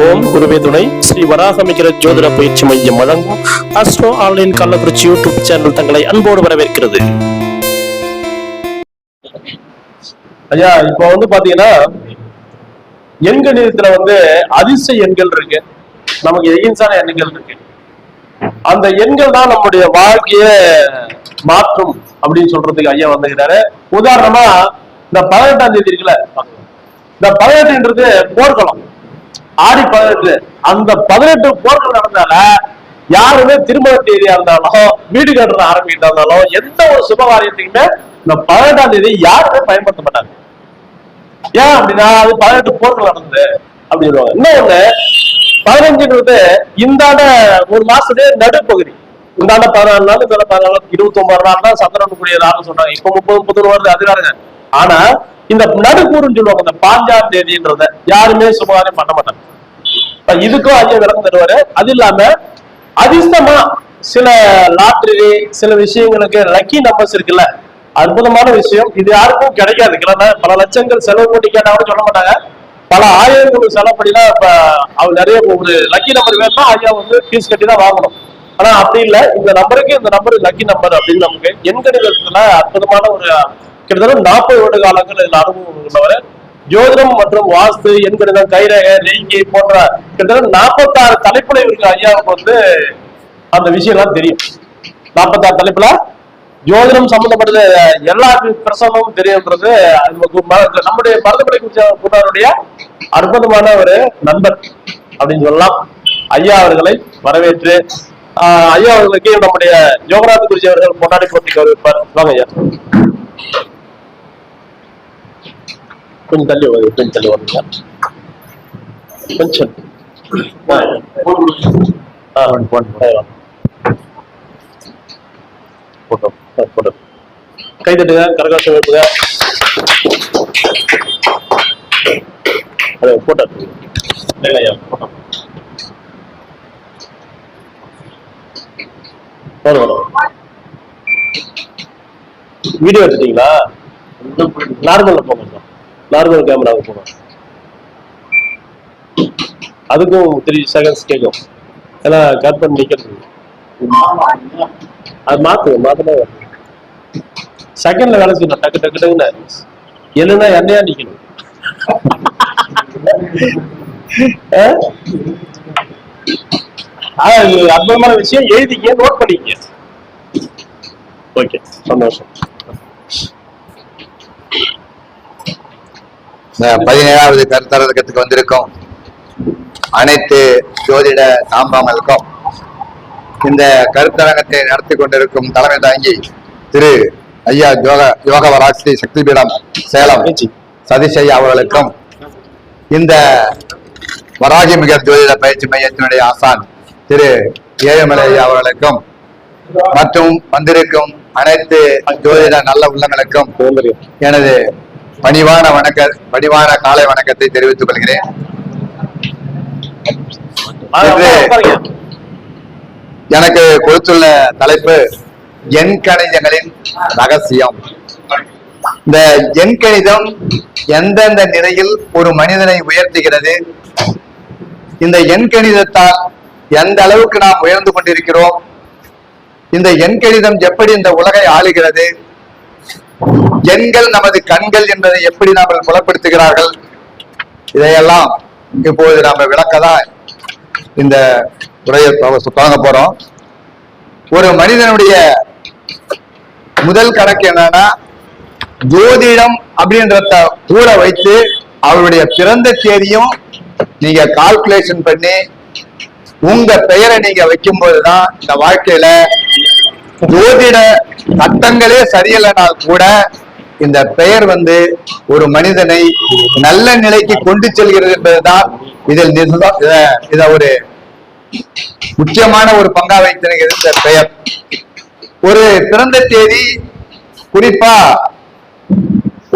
ஓம் குருவே துணை ஸ்ரீ வராகமிகிற ஜோதிட பயிற்சி மையம் வழங்கும் astro online Kallakurichi YouTube channel தங்களை அன்போடு வரவேற்கிறது. ஐயா, இப்ப பாத்தீங்கன்னா எண்கணிதத்துல அதிர்ஷ்ட எண்கள் இருக்கு, நமக்கு எகின்சான எண்கள் இருக்கு. அந்த எண்கள் தான் நம்முடைய வாழ்க்கைய மாற்றும் அப்படின்னு சொல்றதுக்கு ஐயா வந்துக்கிறாரு. உதாரணமா இந்த 18ஆம் தேதி இருக்குல்ல, இந்த 18ன்றது போர்க்களம். ஆடி 18, அந்த 18 போர்கள் நடந்தால யாருமே திருமண தேதியா இருந்தாலும் வீடு கட்டுற ஆரம்பிக்கிட்டா இருந்தாலும் எந்த ஒரு சுபகாரியத்துக்குமே இந்த 18ஆம் தேதி யாருமே பயன்படுத்த மாட்டாங்க. ஏன் அப்படின்னா அது 18 போர்கள் நடந்தது அப்படி சொல்லுவாங்க. இன்னொன்னு 15ன்றது இந்தாண்ட ஒரு மாசத்துடைய நடுப்பகுதி. இந்தாண்ட 14 நாள், இந்த 14 29 நாள் தான் சந்திரன் கூடிய நாள்னு சொன்னாங்க. இப்ப 30 வருது அதுதானுங்க. ஆனா இந்த நடுக்கூறுன்னு சொல்லுவாங்க. இந்த 5ஆம் தேதின்றத யாருமே சுபகாரியம் பண்ண மாட்டாங்க. இதுக்கும் ஐயா விளக்கம் தருவாரு. அது இல்லாம அதிர்ஷ்டமா சில லாட்டரி சில விஷயங்களுக்கு லக்கி நம்பர்ஸ் இருக்குல்ல, அற்புதமான விஷயம். இது யாருக்கும் கிடைக்காது. பல லட்சங்கள் செலவு பண்ணி கேட்டாலும் சொல்ல மாட்டாங்க. பல ஆயிரங்களுக்கு செலவு பண்ணிலாம் இப்ப அவங்க நிறைய ஒரு லக்கி நம்பர் வேணும்னா ஐயா ஃபீஸ் கட்டி தான் வாங்கணும். ஆனா அப்படி இல்லை, இந்த நம்பருக்கு இந்த நம்பர் லக்கி நம்பர் அப்படின்னு நமக்கு எண்கணிதத்துல அற்புதமான ஒரு கிட்டத்தட்ட 40 வருட காலங்கள் இதுல அனுபவம் உள்ளவர். ஜோதிடம் மற்றும் வாஸ்து, எண்கணிதம், கைரேகை, ரெய்கி போன்ற கிட்டத்தட்ட 46 தலைப்புல இருக்கு. ஐயாவுக்கு அந்த விஷயம் எல்லாம் தெரியும். 46 தலைப்புல ஜோதிடம் சம்பந்தப்பட்டது எல்லா பிரசனமும் தெரியுன்றது நம்முடைய மருதமலை குருடைய அற்புதமான ஒரு நண்பர் அப்படின்னு சொல்லலாம். ஐயா அவர்களை வரவேற்று ஐயா அவர்களுக்கு நம்முடைய யோகநாத் குருஜி அவர்கள் பொன்னாடி போட்டிக்கு வரவேற்பார். வாங்க ஐயா. கொஞ்சம் தள்ளி வருங்க. கொஞ்சம் கை தட்டுங்க, கரகாசம் வைப்புங்க. போட்டோ வீடியோ எடுத்துட்டீங்களா? நார்மல்ல போங்க, நார்மல் கேமராவுக்கு போங்க. அதுக்கும் 3 செகண்ட்ஸ் கேட்கும். ஏன்னா கட் பண்ணி நிக்கிறது அது மாத்தலாம். செகண்ட்ல வேலை செய்யணும். டக்கு டக்கு டக்குன்னு இல்லைன்னா என்னையா நிக்கணும். அற்புதமான விஷயம். எழுதிக்க, நோட் பண்ணிக்க. ஓகே, சந்தோஷம். 17வது கருத்தரங்கத்துக்கு வந்திருக்கும் அனைத்து ஜோதிட சாம்பாமலுக்கும் இந்த கருத்தரங்கத்தை நடத்தி கொண்டிருக்கும் தலைமை தாங்கி திரு ஐயா யோகவராஜ் ஸ்ரீ சக்தி பீடம் சேலம் சதீஷ் ஐயா அவர்களுக்கும் இந்த வராகிமிகர் ஜோதிட பயிற்சி மையத்தினுடைய ஆசான் திரு ஏழுமலை ஐயா அவர்களுக்கும் மற்றும் வந்திருக்கும் அனைத்து ஜோதிட நல்ல உள்ளங்களுக்கும் எனது பணிவான காலை வணக்கத்தை தெரிவித்துக் கொள்கிறேன். எனக்கு கொடுத்துள்ள தலைப்பு எண்கணிதங்களின் ரகசியம். இந்த எண்கணிதம் எந்தெந்த நிலையில் ஒரு மனிதனை உயர்த்துகிறது, இந்த எண்கணிதத்தால் எந்த அளவுக்கு நாம் உயர்ந்து கொண்டிருக்கிறோம், இந்த எண்கணிதம் எப்படி இந்த உலகை ஆளுகிறது, எண்கள் நமது கண்கள் என்பதை எப்படி நாம் புலப்படுத்துகிறார்கள், இதையெல்லாம் இப்போது நாம விளக்கதான் இந்த உரையை தொடங்க போறோம். ஒரு மனிதனுடைய முதல் கணக்கு என்னன்னா, ஜோதிடம் அப்படின்றத கூட வைத்து அவருடைய பிறந்த தேதியும் நீங்க கால்குலேஷன் பண்ணி உங்க பெயரை நீங்க வைக்கும் போதுதான் இந்த வாழ்க்கையில ஜோதிட சட்டங்களே சரியில்லைனால் கூட இந்த பெயர் ஒரு மனிதனை நல்ல நிலைக்கு கொண்டு செல்கிறது என்பதுதான் இதில் ஒரு முக்கியமான ஒரு பங்கா வைத்திருக்கிறது இந்த பெயர். ஒரு பிறந்த தேதி குறிப்பா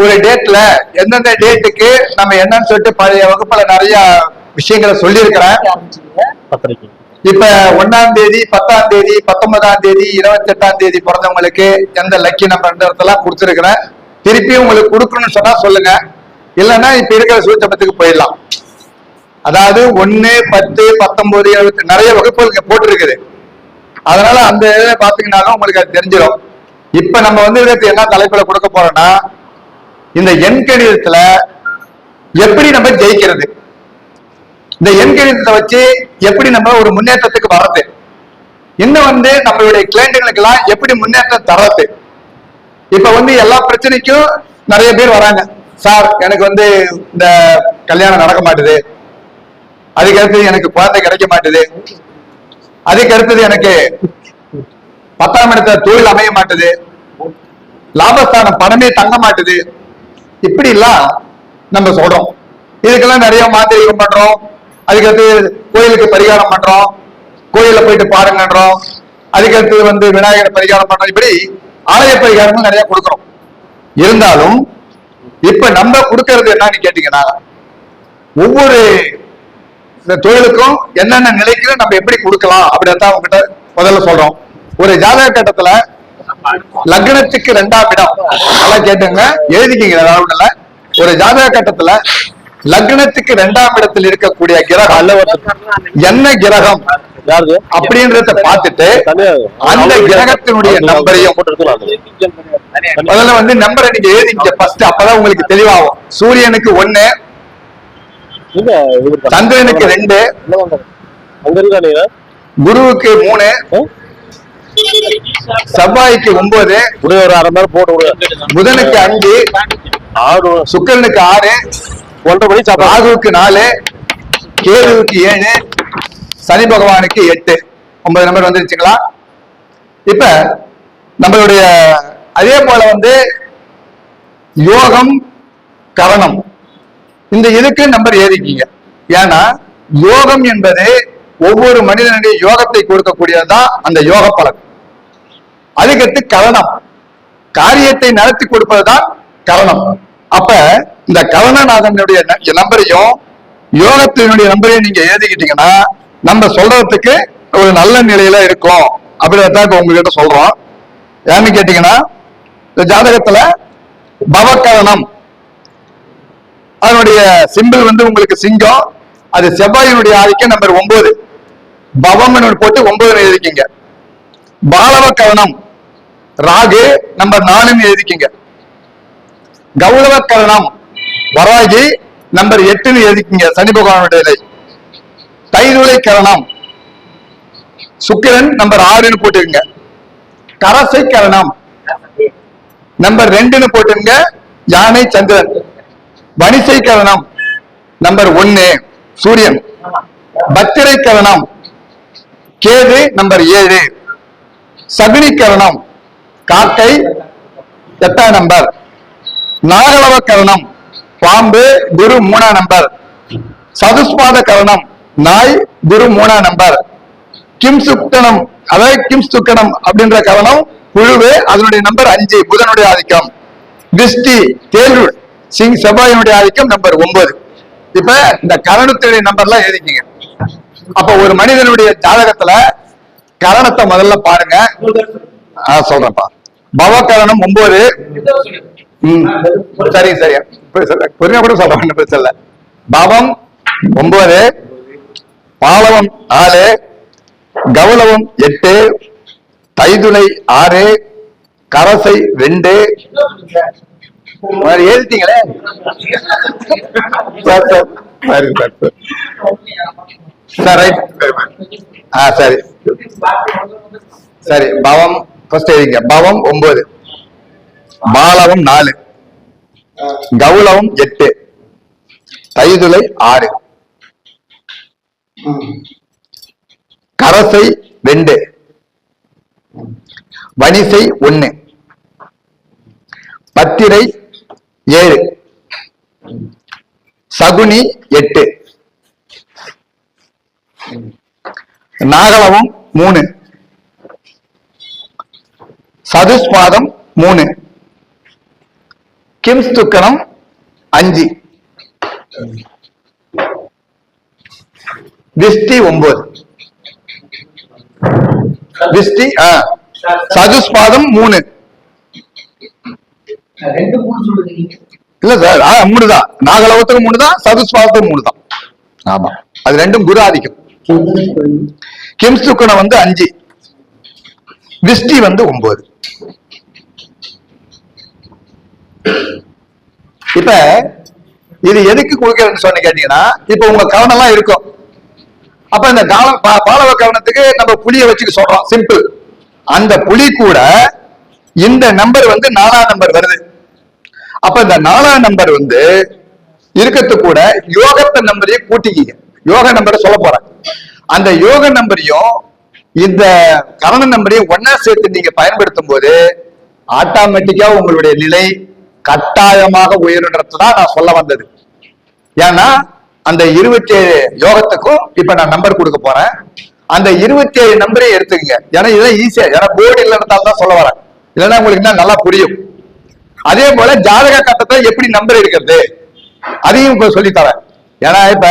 ஒரு டேட்ல எந்தெந்த டேட்டுக்கு நம்ம என்னன்னு சொல்லிட்டு பழைய வகுப்புல நிறைய விஷயங்களை சொல்லி இருக்கிறேன். இப்ப 1ஆம் தேதி, 10ஆம் தேதி, 19ஆம் தேதி, 28ஆம் தேதி பிறந்தவங்களுக்கு எந்த லக்கி நம்பர் கொடுத்துருக்கிறேன். திருப்பி உங்களுக்கு கொடுக்கணும்னு சொன்னா சொல்லுங்க, இல்லைன்னா இப்ப இருக்கிற சூட்சமத்துக்கு போயிடலாம். அதாவது 1, 10, 19, 20 நிறைய வகுப்புகள் போட்டிருக்குது. அதனால அந்த இதை பாத்தீங்கன்னாலும் உங்களுக்கு அது தெரிஞ்சிடும். இப்ப நம்ம வந்து இதுக்கு என்ன தலைப்புல கொடுக்க போறோம்னா, இந்த எண்கணிதத்துல எப்படி நம்ம ஜெயிக்கிறது, இந்த எண்கணிதத்தை வச்சு எப்படி நம்ம ஒரு முன்னேற்றத்துக்கு வர்றது, இன்னும் வந்து நம்மளுடைய கிளைண்ட்டுகளுக்கு எல்லாம் எப்படி முன்னேற்றம் தர்றது. இப்ப வந்து எல்லா பிரச்சனைக்கும் நிறைய பேர் வராங்க. சார் எனக்கு வந்து இந்த கல்யாணம் நடக்க மாட்டுது, அதுக்கு அடுத்தது எனக்கு குழந்தை கிடைக்க மாட்டுது, அதுக்கு அடுத்தது எனக்கு 10ஆம் இடத்துல தொழில் அமைய மாட்டுது, லாபஸ்தானம் பணமே தங்க மாட்டுது, இப்படி எல்லாம் நம்ம சொல்றோம். இதுக்கெல்லாம் நிறைய மாந்திரிகம் பண்றோம், அதுக்கடுத்து கோயிலுக்கு பரிகாரம் பண்றோம், கோயில போயிட்டு பாருங்கன்றோம், அதுக்கடுத்து வந்து விநாயகர் பரிகாரம் பண்றோம், இப்படி ஆலய பரிகாரங்கள் நிறைய கொடுக்கிறோம். இருந்தாலும் இப்ப நம்ம கொடுக்கறது என்னன்னு கேட்டீங்கன்னா, ஒவ்வொரு தொழிலுக்கும் என்னென்ன நிலைக்கு நம்ம எப்படி கொடுக்கலாம் அப்படின்னு உங்ககிட்ட முதல்ல சொல்றோம். ஒரு ஜாதக கட்டத்துல லக்னத்துக்கு 2ஆம் இடம், நல்லா கேட்டுங்க, எழுதிக்கிங்க. ஒரு ஜாதக கட்டத்துல லக்னத்துக்கு 2ஆம் இடத்தில் இருக்கக்கூடிய கிரகம் என்ன கிரகம் அப்படின்றத பார்த்துட்டு அந்த கிரகத்தினுடைய நம்பரையும் முதல்ல வந்து நம்பரை நீங்க எழுதிங்க ஃபர்ஸ்ட், அப்பதான் உங்களுக்கு தெளிவாகும். சூரியனுக்கு 1, சந்திரனுக்கு 2, குருவுக்கு 3, செவ்வாய்க்கு 9, புதனுக்கு 5, சுக்கிரனுக்கு 6, ராகுவுக்கு 4, கேதுவுக்கு 7, சனி பகவானுக்கு 8. 9 நம்பர் வந்துருச்சுங்களா? இப்ப நம்மளுடைய அதே போல வந்து யோகம் கரணம் இந்த இதுக்கு நம்பர் ஏறிக்கீங்க. ஏன்னா யோகம் என்பது ஒவ்வொரு மனிதனுடைய யோகத்தை கொடுக்கக்கூடியதுதான் அந்த யோக பலன். அதுக்கடுத்து கரணம், காரியத்தை நடத்தி கொடுப்பதுதான் கரணம். அப்ப இந்த கரணநாதனுடைய நம்பரையும் யோகத்தினுடைய நம்பரையும் நீங்க எழுதிக்கிட்டீங்கன்னா நம்ம சொல்றதுக்கு ஒரு நல்ல நிலையில இருக்கும் அப்படிதான் இப்ப உங்ககிட்ட சொல்றோம். ஏன்னு கேட்டீங்கன்னா, இந்த ஜாதகத்துல பவகரணம் அதனுடைய சிம்பிள் வந்து உங்களுக்கு சிங்கம், அது செவ்வாயினுடைய ஆதிக்கம் நம்பர் 9, பவம் போட்டு 9 எழுதிக்கிங்க. பாலவ கரணம் ராகு நம்பர் 4 எழுதிக்கிங்க. கௌரவ கரணம் வராகி நம்பர் 8 எழுதிக்கிங்க, சனி பகவானுடைய நிலை. தைதுளை கரணம் சுக்கிரன் நம்பர் 6 போட்டுருங்க. கரசை கரணம் நம்பர் 2 போட்டுருங்க, யானை சந்திரன். வனிசை கரணம் நம்பர் 1 சூரியன். பத்திரை கரணம் கேது நம்பர் 7. சகுனி கரணம் காக்கை 8ஆம் நம்பர். நாகலவ கரணம் பாம்பு குரு 3ஆம் நம்பர். சதுஸ்பாத கரணம் நாய் குரு 3ஆம் நம்பர். கிம் சுக்கணம் அதாவது கிம் சுக்கணம் அப்படின்ற கரணம் புழுவு, அதனுடைய நம்பர் 5, புதனுடைய ஆதிக்கம். திருஷ்டி தேர்வு சிங் செவ்வாயினுடைய ஆதிக்கம் நம்பர் 9. இப்ப இந்த கரணத்துடைய நம்பர்லாம் எழுதிக்கிங்க. அப்ப ஒரு மனிதனுடைய ஜாதகத்துல கரணத்தை முதல்ல பாருங்க. சொல்றேன்ப்பா. பவகரணம் 9. சரி சரி பொறுமையா கூட சொல்றேன், பிரச்சனை. பவம் 9, பாலவம் 4, கௌலவம் 8, தைதுளை 6, கரசை 2. எழுதிட்டீங்களே? சரி சரி பவம் ஃபர்ஸ்ட் எழுதிங்க. பவம் 9, பாலவம் 4, கௌலவம் 8, தைதுளை 6, கரசை 2, வனிசை 1, பத்திரை 7, சகுனி 8, நாகலவம் 3, சதுஸ்பாதம் 3, கிம்ஸ்துக்கணம் 5, விஷ்டி 9. விஷ்டி சதுஸ்பாதம் 3 இல்ல சார், 3 தான். நாகலவத்துக்கு 3 தான், சதுஸ்பாதத்துக்கு 3 தான். ஆமா, அது ரெண்டும் குரு ஆதிக்கம். கிம் சுக்கரம் வந்து 5, விஷ்டி வந்து 9. இப்ப இது எதுக்கு கொடுக்கறேன்னு சொன்ன கேட்டீங்கன்னா, இப்ப உங்க கவனம் எல்லாம் இருக்கும். அப்ப இந்த பாலவ கவனத்துக்கு நம்ம புளிய வச்சுக்க சொல்றோம், சிம்பிள். அந்த புலி கூட இந்த நம்பர் வந்து 4ஆம் நம்பர் வருது. அப்ப இந்த 4ஆம் நம்பர் வந்து இருக்கிறது கூட யோகத்தை நம்பரையும் கூட்டிக்கிங்க. யோக நம்பரை சொல்ல போறேன். அந்த யோக நம்பரையும் இந்த கரண நம்பரையும் ஒன்னா சேர்த்து நீங்க பயன்படுத்தும் போது ஆட்டோமேட்டிக்கா உங்களுடைய நிலை கட்டாயமாக உயர்ன்றதுதான் நான் சொல்ல வந்தது. ஏன்னா அந்த 27 யோகத்துக்கும் இப்ப நான் நம்பர் கொடுக்க போறேன். அந்த 27 நம்பரையும் எடுத்துக்கங்க. ஏன்னா இதெல்லாம் ஈஸியா, ஏன்னா போர்டு இல்லைன்றதால தான் சொல்ல வரேன். இல்லைன்னா உங்களுக்கு இன்னும் நல்லா புரியும். அதே போல ஜாதக கட்டத்தை எப்படி நம்பர் எடுக்கிறது அதையும் இப்ப சொல்லித்தரேன். ஏன்னா இப்ப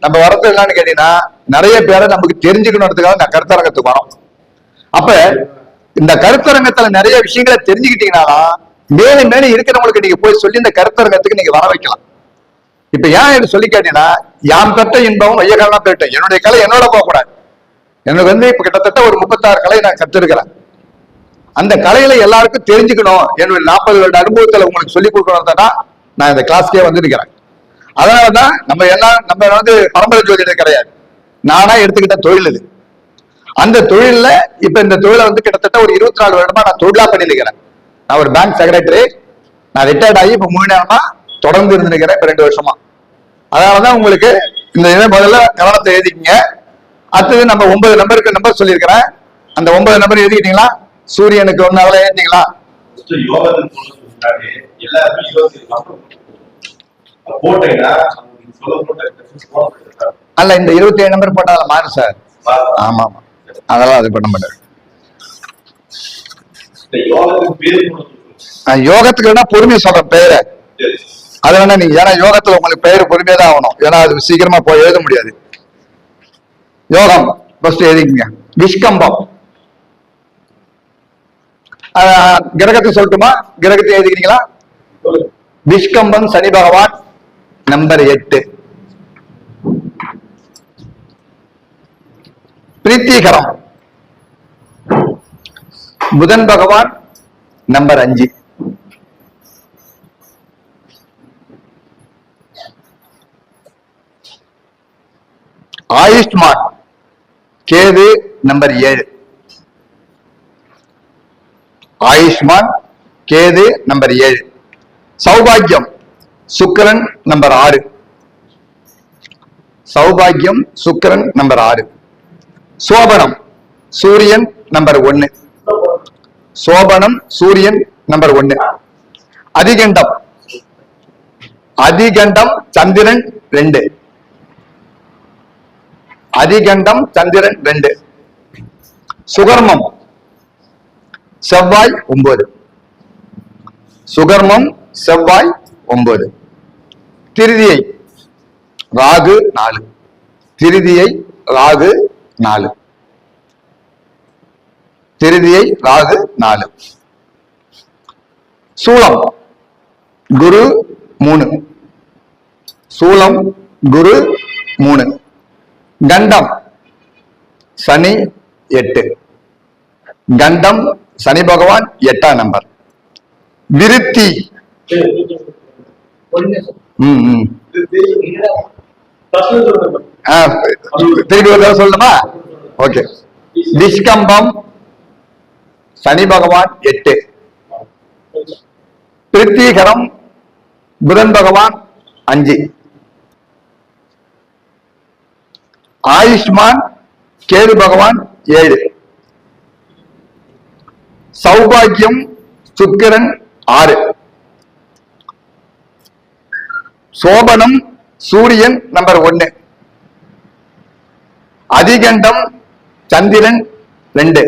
நம்ம வரது என்னன்னு கேட்டீங்கன்னா, நிறைய பேரை நமக்கு தெரிஞ்சுக்கணுன்றதுக்காக நான் கருத்தரங்கத்துக்கு வரோம். அப்ப இந்த கருத்தரங்கத்துல நிறைய விஷயங்களை தெரிஞ்சுக்கிட்டீங்கன்னா மேலும் மேலும் இருக்கிறவங்களுக்கு நீங்க போய் சொல்லி இந்த கருத்தரங்கத்துக்கு நீங்க வர வைக்கலாம். இப்ப ஏன் இது சொல்லி கேட்டீங்கன்னா, யாம் பெற்ற இன்பமும் ஐயகாலம் பெற்றேன். என்னுடைய கலை என்னோட போகக்கூடாது. எனக்கு வந்து இப்ப கிட்டத்தட்ட ஒரு 36 கலை நான் கற்றிருக்கிறேன். அந்த கலையில எல்லாருக்கும் தெரிஞ்சுக்கணும், என்னுடைய 40 வருட அனுபவத்துல உங்களுக்கு சொல்லிக் கொடுக்கணும் நான் இந்த கிளாஸ்க்கே வந்துருக்கிறேன். அதனாலதான் நம்ம வந்து பரம்பரை ஜோதிடர் கிடையாது, நானா எடுத்துக்கிட்ட தொழில் இது. அந்த தொழில்ல இப்ப இந்த தொழிலை வந்து கிட்டத்தட்ட ஒரு 24 வருடமா நான் தொழிலா பண்ணிருக்கிறேன். நான் ஒரு பேங்க் செக்ரட்டரி, நான் ரிட்டையர்ட் ஆகி இப்ப 3 நேரமா தொடர்ந்து இருந்திருக்கிறேன், இப்ப 2 வருஷமா. அதனாலதான் உங்களுக்கு இந்த முதல்ல கவனத்தை எழுதிக்கங்க. அடுத்தது நம்ம 9 நம்பருக்கு நம்பர் சொல்லியிருக்கிறேன். அந்த 9 நம்பர் எழுதிக்கிட்டீங்களா? சூரியனுக்கு 1 அவளை எழுதிங்களா? அல்ல, இந்த 27 நம்பர் போட்டா அதை மாறு சார். ஆமா ஆமா, அதெல்லாம் அது பண்ண மாட்டாரு. யோகத்துக்கு வேணா பொறுமையை சொல்றேன் பேரை. அது வேணா நீங்க, ஏன்னா யோகத்துல உங்களுக்கு பெயர் பொறுமையா தான் ஆகணும். ஏன்னா அது சீக்கிரமா போய் எழுத முடியாது. யோகம் ஃபர்ஸ்ட் எழுதிக்கங்க. விஷ்கம்பம் கிரகத்தை சொல்லட்டுமா? கிரகத்தை எழுதிக்கிறீங்களா? விஷ்கம்பம் சனி பகவான் நம்பர் 8. பிரீத்திகரம் புதன் பகவான் number 5. Ayushman Ketu number 7. Ayushman Ketu number 7. சௌபாகியம் சுக்கிரன் நம்பர் 6. சௌபாகியம் சுக்கிரன் நம்பர் 6. சோபனம் சூரியன் நம்பர் 1. சோபனம் சூரியன் நம்பர் 1. அதிகண்டம் அதிகண்டம் சந்திரன் 2. அதிகண்டம் சந்திரன் 2. சுகர்மம் செவ்வாய் 9. சுகர்மம் செவ்வாய் 9. திருதியை ராகு 4. திருதியை ராகு 4. திருதியை ராகு 4. சூலம் குரு 3. சூலம் குரு 3. கண்டம் சனி 8. கண்டம் சனி பகவான் 8ஆம் நம்பர். விருத்தி திருப்பி ஒரு தடவை சொல்லணுமா? ஓகே. நிஷ்கம்பம் சனி பகவான் 8. பிரீத்திகரம் புதன் பகவான் 5. ஆயுஷ்மான் கேது பகவான் 7. சௌபாகியம் சுக்கிரன் 6. சோபனம் சூரியன் நம்பர் 1. அதிகண்டம் சந்திரன் 2.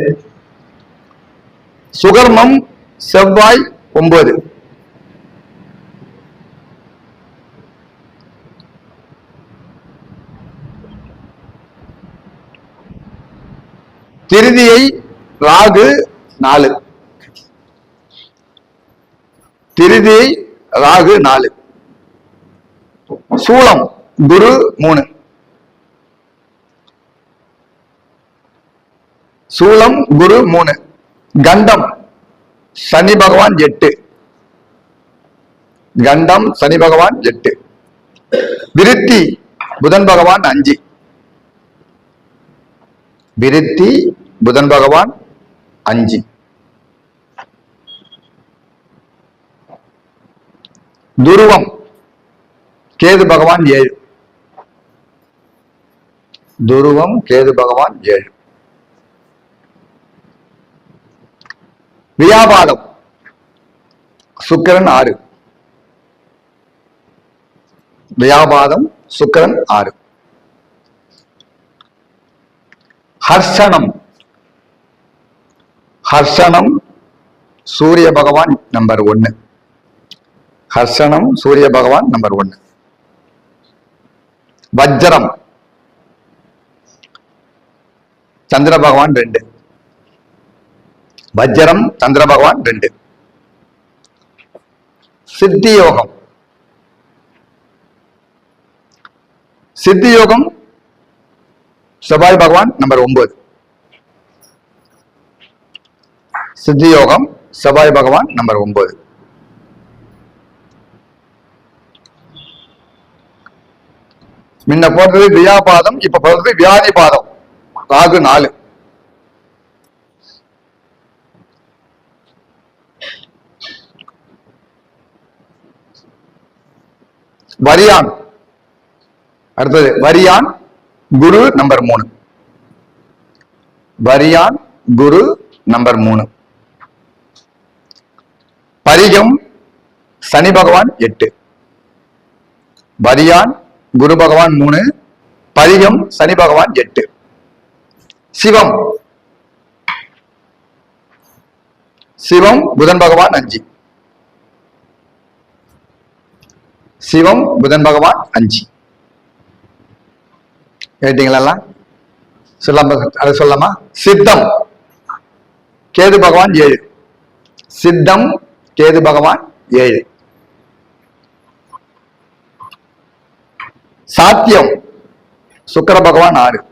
சுகர்மம் செவ்வாய் 9. திருதியை ராகு 4. திருதியை ராகு 4. சூலம் குரு 3. சூலம் குரு 3, கண்டம் சனி பகவான் 8, கண்டம் சனி பகவான் 8, விருத்தி புதன் பகவான் 5, விருத்தி புதன் பகவான் 5, துருவம் கேது பகவான் 7, துருவம் கேது பகவான் 7, வியாபாரம் சுக்கிரன் 6, வியாபாரம் சுக்கிரன் 6, ஹர்ஷனம் ஹர்ஷனம் சூரிய பகவான் நம்பர் 1, ஹர்ஷனம் சூரிய பகவான் நம்பர் 1, வஜ்ரம் சந்திர பகவான் 2, வஜ்ரம் சந்திர பகவான் 2, சித்தி யோகம் சித்தி யோகம் செவ்வாய் பகவான் நம்பர் 9, சித்தி யோகம் செவ்வாய் பகவான் நம்பர் 9, முன்ன போடுறது வியாபாதம், இப்ப போடுறது வியாதி பாதம், ராகு 4, வரியான் அடுத்தது வரியான் குரு நம்பர் 3, வரியான் குரு நம்பர் 3, பரிகம் சனி பகவான் 8, வரியான் குரு பகவான் 3, பரிகம் சனி பகவான் 8, சிவம் சிவம் புதன் பகவான் 5, சிவம் புதன் பகவான் 5, கேட்டீங்களா? சொல்லாம அதை சொல்லாமா? சித்தம் கேது பகவான் 7, சித்தம் கேது பகவான் 7, சாத்தியம் சுக்கிர பகவான் 6,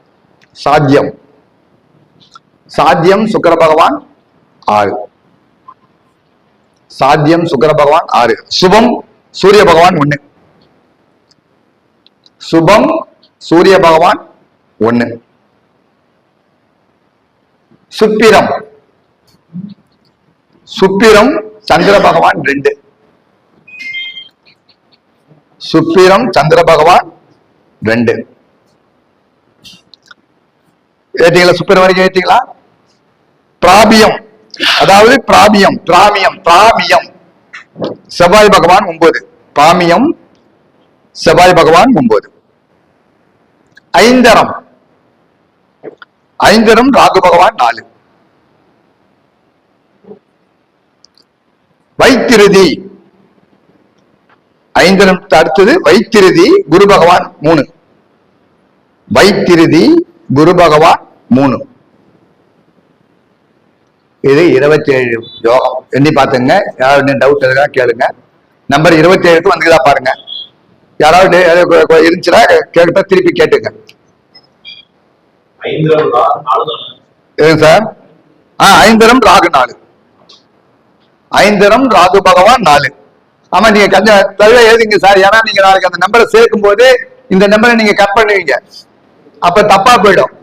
சாத்தியம் சாத்தியம் சுக்கிர பகவான் 6, சாத்தியம் சுக்கிர பகவான் 6, சுபம் சூரிய பகவான் 1, சுபம் சூரிய பகவான் 1, சுப்பிரம் சுப்பிரம் சந்திர பகவான் 2, சுப்பிரம் சந்திர பகவான் 2, ஏத்தீங்களா? சுப்பிரம் வரைக்கும் ஏத்தீங்களா? பிராபியம் அதாவது பிராபியம் பிராமியம் பிராமியம் செவ்வாய் பகவான் 9, பிராமியம் செவ்வாய் பகவான் 9, ஐந்தரம் ஐந்தரம் ராகு பகவான் 4, வைத்திருதி ஐந்தரம் அடுத்தது வைத்திருதி குரு பகவான் 3, வைத்திருதி குரு பகவான் 3, இது 27 யோகம். எண்ணி பாத்துங்க. யாராவது டவுட் இருக்கா கேளுங்க. நம்பர் 27க்கு வந்துதா பாருங்க. யாராவது இருந்துச்சுன்னா கேட்ட திருப்பி கேட்டுங்க. சார் ஐந்தரம் ராகு 4, ஐந்தரம் ராகு பகவான் 4. ஆமா, நீங்க கொஞ்சம் தவிர எழுதுங்க சார். ஏன்னா நீங்க நாளைக்கு அந்த நம்பரை சேர்க்கும் போது இந்த நம்பரை நீங்க கட் பண்ணுவீங்க, அப்ப தப்பா போயிடும்.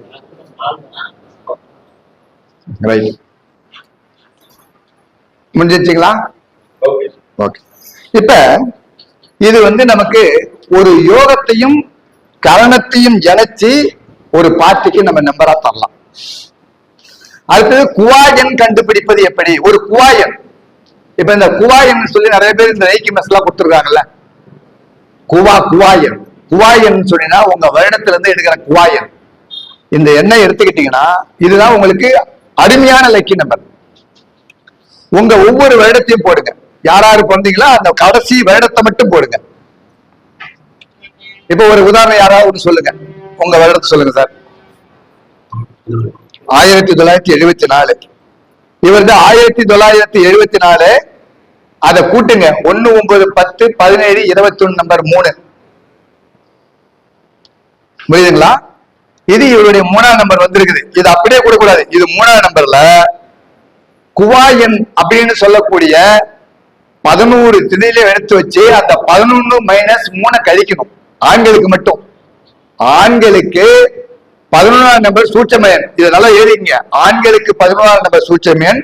ரைட், முடிஞ்சிருச்சுங்களா? ஓகே. இப்ப இது நமக்கு ஒரு யோகத்தையும் கரணத்தையும் இணைச்சு ஒரு பார்ட்டிக்கு நம்ம நம்பரா தரலாம். அடுத்தது குவாயன் கண்டுபிடிப்பது எப்படி? ஒரு குவாயன், இப்ப இந்த குவாயன் சொல்லி நிறைய பேர் இந்த ரெய்கி மெஸ் எல்லாம் கொடுத்துருக்காங்கல்ல, குவாயன் குவாயன் சொன்னா உங்க வருடத்துல இருந்து எடுக்கிற குவாயன் இந்த எண்ணெய் எடுத்துக்கிட்டீங்கன்னா இதுதான் உங்களுக்கு அருமையான லக்கி நம்பர். உங்க ஒவ்வொரு வருடத்தையும் போடுங்க. யாராரு பிறந்தீங்களோ அந்த கடைசி வருடத்தை மட்டும் போடுங்க. இப்ப ஒரு உதாரணம் யாராவது சொல்லுங்க, உங்க வருடத்தை சொல்லுங்க சார். 1974. இவரது 1974. அதை கூட்டுங்க. 1 9 10 17 21 நம்பர் 3. புரியுதுங்களா? இது இவருடைய 3ஆம் நம்பர் வந்திருக்குது. இது அப்படியே கொடுக்கூடாது. இது 3ஆம் நம்பர்ல குவா எண் அப்படின்னு சொல்லக்கூடிய 11 திணையில எடுத்து வச்சு அந்த 11 - 3 கழிக்கணும். ஆண்களுக்கு மட்டும். ஆண்களுக்கு 11ஆம் நம்பர் சூட்சம எண். இதை நல்லா எழுதிங்க. ஆண்களுக்கு 11ஆம் நம்பர் சூட்சம எண்,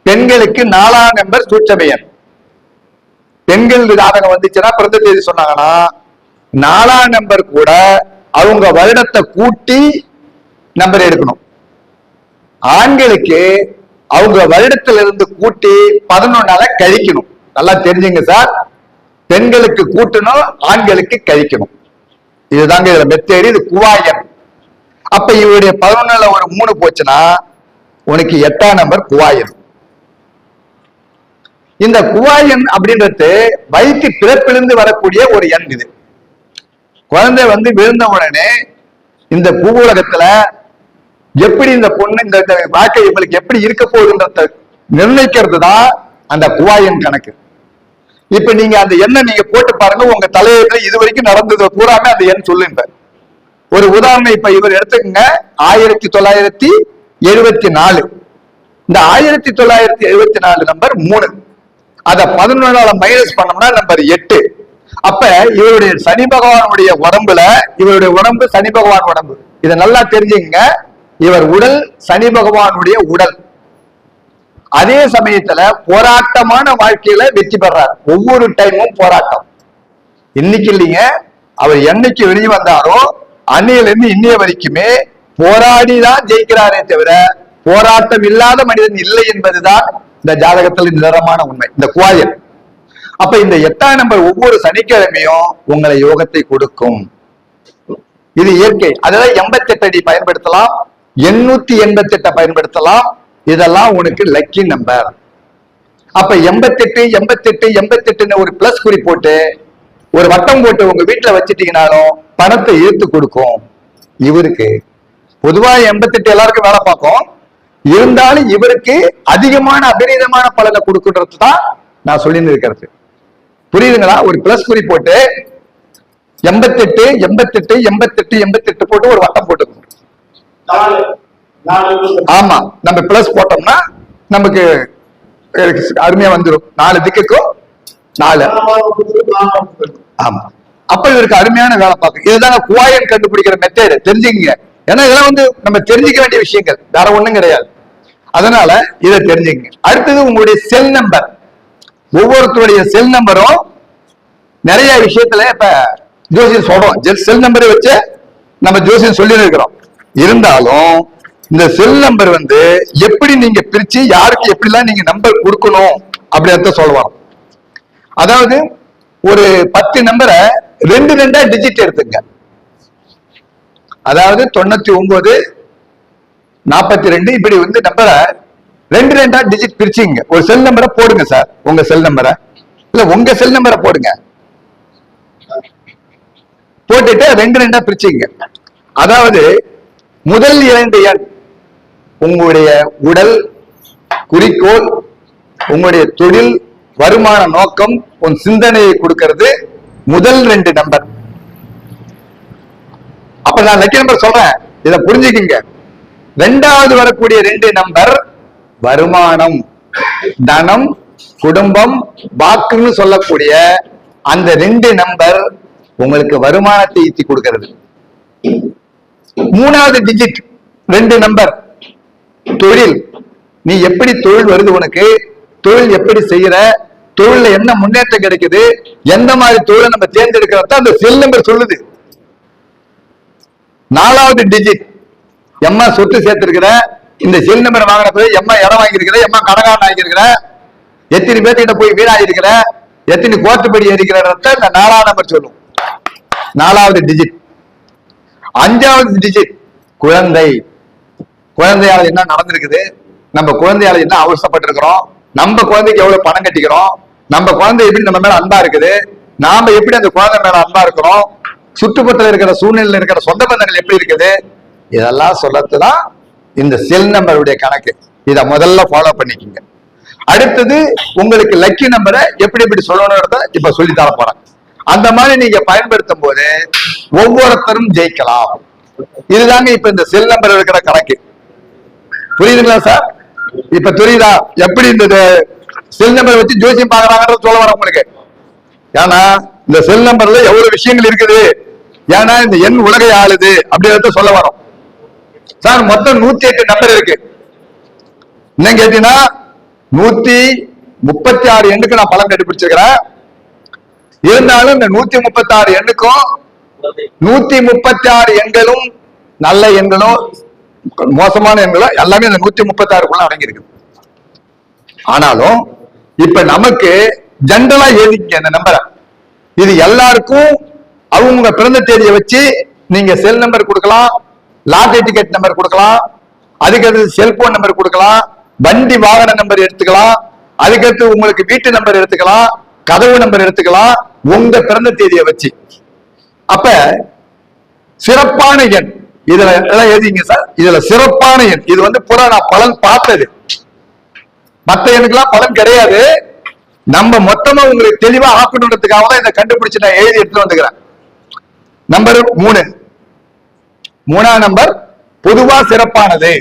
பெண்களுக்கு 4ஆம் நம்பர் சூட்சம எண். பெண்கள் ஜாதகம் வந்துச்சுன்னா பிறந்த தேதி சொன்னாங்கன்னா 4ஆம் நம்பர் கூட அவங்க வருடத்தை கூட்டி நம்பர் எடுக்கணும். ஆண்களுக்கு அவங்க வருடத்திலிருந்து கூட்டி 11ஆல கழிக்கணும். நல்லா தெரிஞ்சுங்க சார். பெண்களுக்கு கூட்டணும், ஆண்களுக்கு கழிக்கணும். இதுதாங்க இதுல மெத்தேடு. இது குவாயன். அப்ப இவருடைய 11ல ஒரு 3 போச்சுன்னா உனக்கு 8ஆம் நம்பர் குவாயன். இந்த குவாயன் அப்படின்றது வயிற்று பிறப்பிலிருந்து வரக்கூடிய ஒரு எண். இது குழந்தை வந்து விழுந்த உடனே இந்த பூவுலகத்துல எப்படி இந்த பொண்ணு இந்த வாழ்க்கை இவங்களுக்கு எப்படி இருக்க போகுதுன்றத நிர்ணயிக்கிறது தான் அந்த குவாயன் கணக்கு. இப்ப நீங்க அந்த எண்ணை நீங்க போட்டு பாருங்க. உங்க தலையில இது வரைக்கும் நடந்தது பூராமே அந்த எண் சொல்லுங்க. ஒரு உதாரணம் இப்ப இவர் எடுத்துக்கங்க. 1974. இந்த 1974 நம்பர் 3. அத 11ஆல மைனஸ் பண்ணோம்னா நம்பர் 8. அப்ப இவருடைய சனி பகவானுடைய உடம்புல, இவருடைய உடம்பு சனி பகவான் உடம்பு. இதை நல்லா தெரிஞ்சுங்க. இவர் உடல் சனி பகவானுடைய உடல். அதே சமயத்துல போராட்டமான வாழ்க்கையில வெற்றி பெறார். ஒவ்வொரு டைமும் போராட்டம். இன்னைக்கு இல்லைங்க, அவர் என்னைக்கு வெளியே வந்தாரோ அன்னையில இருந்து இன்னைய வரைக்குமே போராடிதான் ஜெயிக்கிறாரே தவிர போராட்டம் இல்லாத மனிதன் இல்லை என்பதுதான் இந்த ஜாதகத்தில் நிதர்சனமான உண்மை. இந்த குவாயன். அப்ப இந்த 8ஆம் நம்பர் ஒவ்வொரு சனிக்கிழமையும் உங்களை யோகத்தை கொடுக்கும். இது இயற்கை. அதெல்லாம் 88 அடி பயன்படுத்தலாம், 888 பயன்படுத்தலாம். இதெல்லாம் உனக்கு லக்கி நம்பர். அப்ப 88 88 88 ஒரு பிளஸ் குறி போட்டு ஒரு வட்டம் போட்டு உங்க வீட்டுல வச்சுட்டீங்கனாலும் பணத்தை இழுத்து கொடுக்கும். இவருக்கு பொதுவா 88 எல்லாருக்கும் வேலை பார்க்கும். இருந்தாலும் இவருக்கு அதிகமான அபரீதமான பலனை கொடுக்குன்றது தான் நான் சொல்லி இருக்கிறது. புரியுதுங்களா? ஒரு பிளஸ் குறி போட்டு 88 88 88 88 போட்டு ஒரு வட்டம் போட்டுக்கணும். ஆமா, நம்ம பிளஸ் போட்டோம்னா நமக்கு அருமையா வந்துடும். 4 திக்குக்கும் 4. ஆமா, அப்ப இவருக்கு அருமையான வேலை பார்க்கும். இதுதாங்க குவாயன் கண்டுபிடிக்கிற மெத்தேடு. தெரிஞ்சுங்க. ஏன்னா இதெல்லாம் வந்து நம்ம தெரிஞ்சுக்க வேண்டிய விஷயங்கள், வேற ஒண்ணும் கிடையாது. அதனால இதை தெரிஞ்சுங்க. அடுத்தது உங்களுடைய செல் நம்பர். ஒவ்வொருத்தருடைய செல் நம்பரும் நிறைய விஷயத்துல இப்ப ஜோசியம் சொல்றோம். செல் நம்பரை வச்சு நம்ம ஜோசியம் சொல்லி இருக்கிறோம். இருந்தாலும் இந்த செல் நம்பர் வந்து எப்படி நீங்க பிரிச்சு யாருக்கு எப்படிலாம் நீங்க நம்பர் கொடுக்கணும் அப்படின்றத சொல்லுவாங்க. அதாவது ஒரு 10 நம்பரை 2 டிஜிட் எடுத்துங்க. அதாவது 99 42 இப்படி வந்து நம்பரை 2 டிஜிட் பிரிச்சுங்க. ஒரு செல் நம்பரை போடுங்க சார். உங்க செல் நம்பரை இல்ல உங்க செல் நம்பரை போடுங்க. போட்டுட்டு 2 பிரிச்சுங்க. அதாவது முதல் 2 எண் உங்களுடைய உடல், குறிக்கோள், உங்களுடைய தொழில், வருமான நோக்கம், உன் சிந்தனையை கொடுக்கிறது முதல் 2 நம்பர். அப்ப நான் லக்கி நம்பர் சொல்றேன், இதை புரிஞ்சுக்கிங்க. 2வது வரக்கூடிய 2 நம்பர் வருமானம், தனம், குடும்பம், வாக்குன்னு சொல்லக்கூடிய அந்த 2 நம்பர் உங்களுக்கு வருமானத்தை ஈட்டி கொடுக்கிறது. 3வது டிஜிட் 2 நம்பர் தொழில். நீ எப்படி தொழில் வருது, உனக்கு தொழில் எப்படி செய்யற, தொழில என்ன முன்னேற்றம் கிடைக்குது, எந்த மாதிரி தொழிலை நம்ம தேர்ந்தெடுக்கிறத அந்த செல் நம்பர் சொல்லுது. 4வது டிஜிட் எம்மா சொத்து சேர்த்திருக்கிற, இந்த செல் நம்பர் வாங்கினப்ப எம்மா இடம் வாங்கியிருக்கிற, எம்மா கடகாரன் வாங்கியிருக்கிற, எத்தனை பேர்கிட்ட போய் வீணாயிருக்கிற, எத்தனை கோர்ட்டுப்படி இருக்கிறத இந்த 4ஆம் நம்பர் சொல்லும். 4வது டிஜிட். 5வது டிஜிட் குழந்தை. குழந்தையால என்ன நடந்திருக்குது, நம்ம குழந்தையால என்ன அவசரப்பட்டிருக்கிறோம், நம்ம குழந்தைக்கு எவ்வளவு பணம் கட்டிக்கிறோம், நம்ம குழந்தை எப்படி நம்ம மேல அன்பா இருக்குது, நாம எப்படி அந்த குழந்தை மேல அன்பா இருக்கிறோம், சுற்றுப்புறத்தில் இருக்கிற சூழ்நிலையில் இருக்கிற சொந்த பந்தங்கள் எப்படி இருக்குது, இதெல்லாம் சொல்லத்துதான் இந்த செல் நம்பருடைய கணக்கு. இத முதல்ல ஃபாலோ பண்ணிக்கிங்க. அடுத்தது உங்களுக்கு லக்கி நம்பரை எப்படி எப்படி சொல்லணும்ன்றத இப்ப சொல்லி தர போறேன். அந்த மாதிரி நீங்க பயன்படுத்தும் போது ஒவ்வொருத்தரும் ஜெயிக்கலாம். இதுதாங்க இப்ப இந்த செல் நம்பர் இருக்கிற கணக்கு. புரியுதுங்களா சார்? இப்ப தெரியுதா எப்படி இந்த செல் நம்பர் வச்சு ஜோசியம் பாக்குறாங்கன்னு சொல்ல வர உங்களுக்கு. ஏன்னா இந்த செல் நம்பர்ல எவ்வளவு விஷயங்கள் இருக்குது, ஏன்னா இந்த எண் உலகை ஆளுது அப்படின்றத சொல்ல வரோம் சார். மொத்தம் 108 நம்பர் இருக்கு. என்ன கேட்டீங்கன்னா 136 எண்ணுக்கு நான் பலன் கண்டுபிடிச்சிருக்கிறேன். இருந்தாலும் இந்த 136 எண்ணுக்கும் 136 எண்களும் நல்ல எண்களும் மோசமான எண்களும் எல்லாமே இந்த 136 அடங்கி இருக்கு. ஆனாலும் இப்ப நமக்கு ஜெனரலா எழுதிக்க இந்த நம்பரை. இது எல்லாருக்கும் அவங்க பிறந்த தேதியை வச்சு நீங்க செல் நம்பர் கொடுக்கலாம், லாட்டரி டிக்கெட் நம்பர் கொடுக்கலாம், அதுக்கடுத்து செல்போன் நம்பர் கொடுக்கலாம், வண்டி வாகன நம்பர் எடுத்துக்கலாம், அதுக்கடுத்து உங்களுக்கு வீட்டு நம்பர் எடுத்துக்கலாம், கதவு நம்பர் எடுத்துக்கலாம், உங்க பிறந்த தேதியை வச்சு. அப்ப சிறப்பான எண் இதுல எல்லாம் எழுதிங்க சார். இதுல சிறப்பான எண் இது வந்து புற நான் பலன் பார்த்தது, மத்த எண்ணுக்கெல்லாம் பலன் கிடையாது. நம்ம மொத்தமா உங்களுக்கு தெளிவா ஆக்கணுன்றதுக்காக தான் இதை கண்டுபிடிச்சு நான் எழுதி எடுத்து வந்துக்கிறேன். நம்பர் 3, 3ஆம் நம்பர் பொதுவா சிறப்பானது.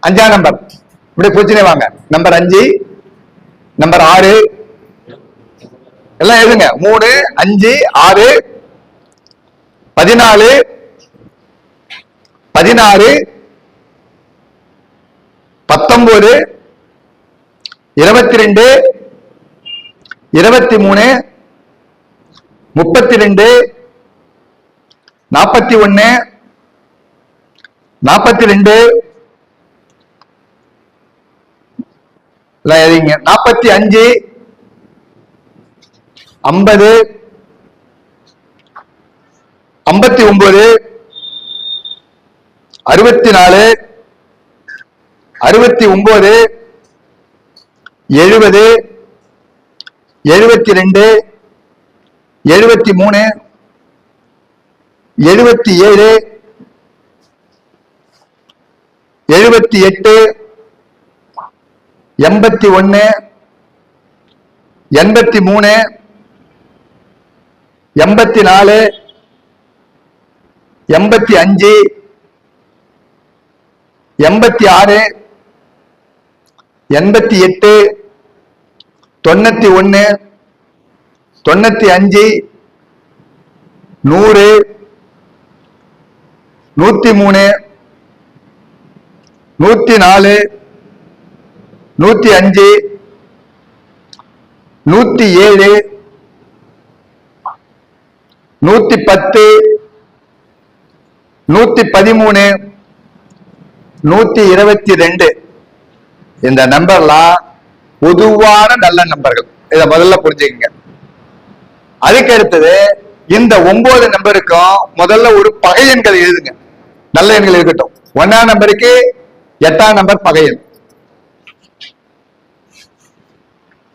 5ஆம் நம்பர் இப்படி பிரச்சனை வாங்க. நம்பர் 5, நம்பர் 6 எல்லாம் எழுதுங்க. 3, 5, 6, 14, 16, 19, 22, 23, 32, 41, 42 45, 50, 59, 64, 69, 70, 72, 73, 77, 78, 81, 83, 84, 85, 86, 88, 91, 95, 100, 103, 104, 105, 107, 110, 113, 122 இந்த நம்பர்லாம் பொதுவான நல்ல நம்பர்கள். இத முதல்ல புரிஞ்சுக்கங்க. அதுக்கு அடுத்தது இந்த 9 நம்பருக்கும் முதல்ல ஒரு பகை எண்கள் எழுதுங்க. நல்ல எண்கள் இருக்கட்டும். 1ஆம் நம்பருக்கு 8ஆம் நம்பர் பகையன்.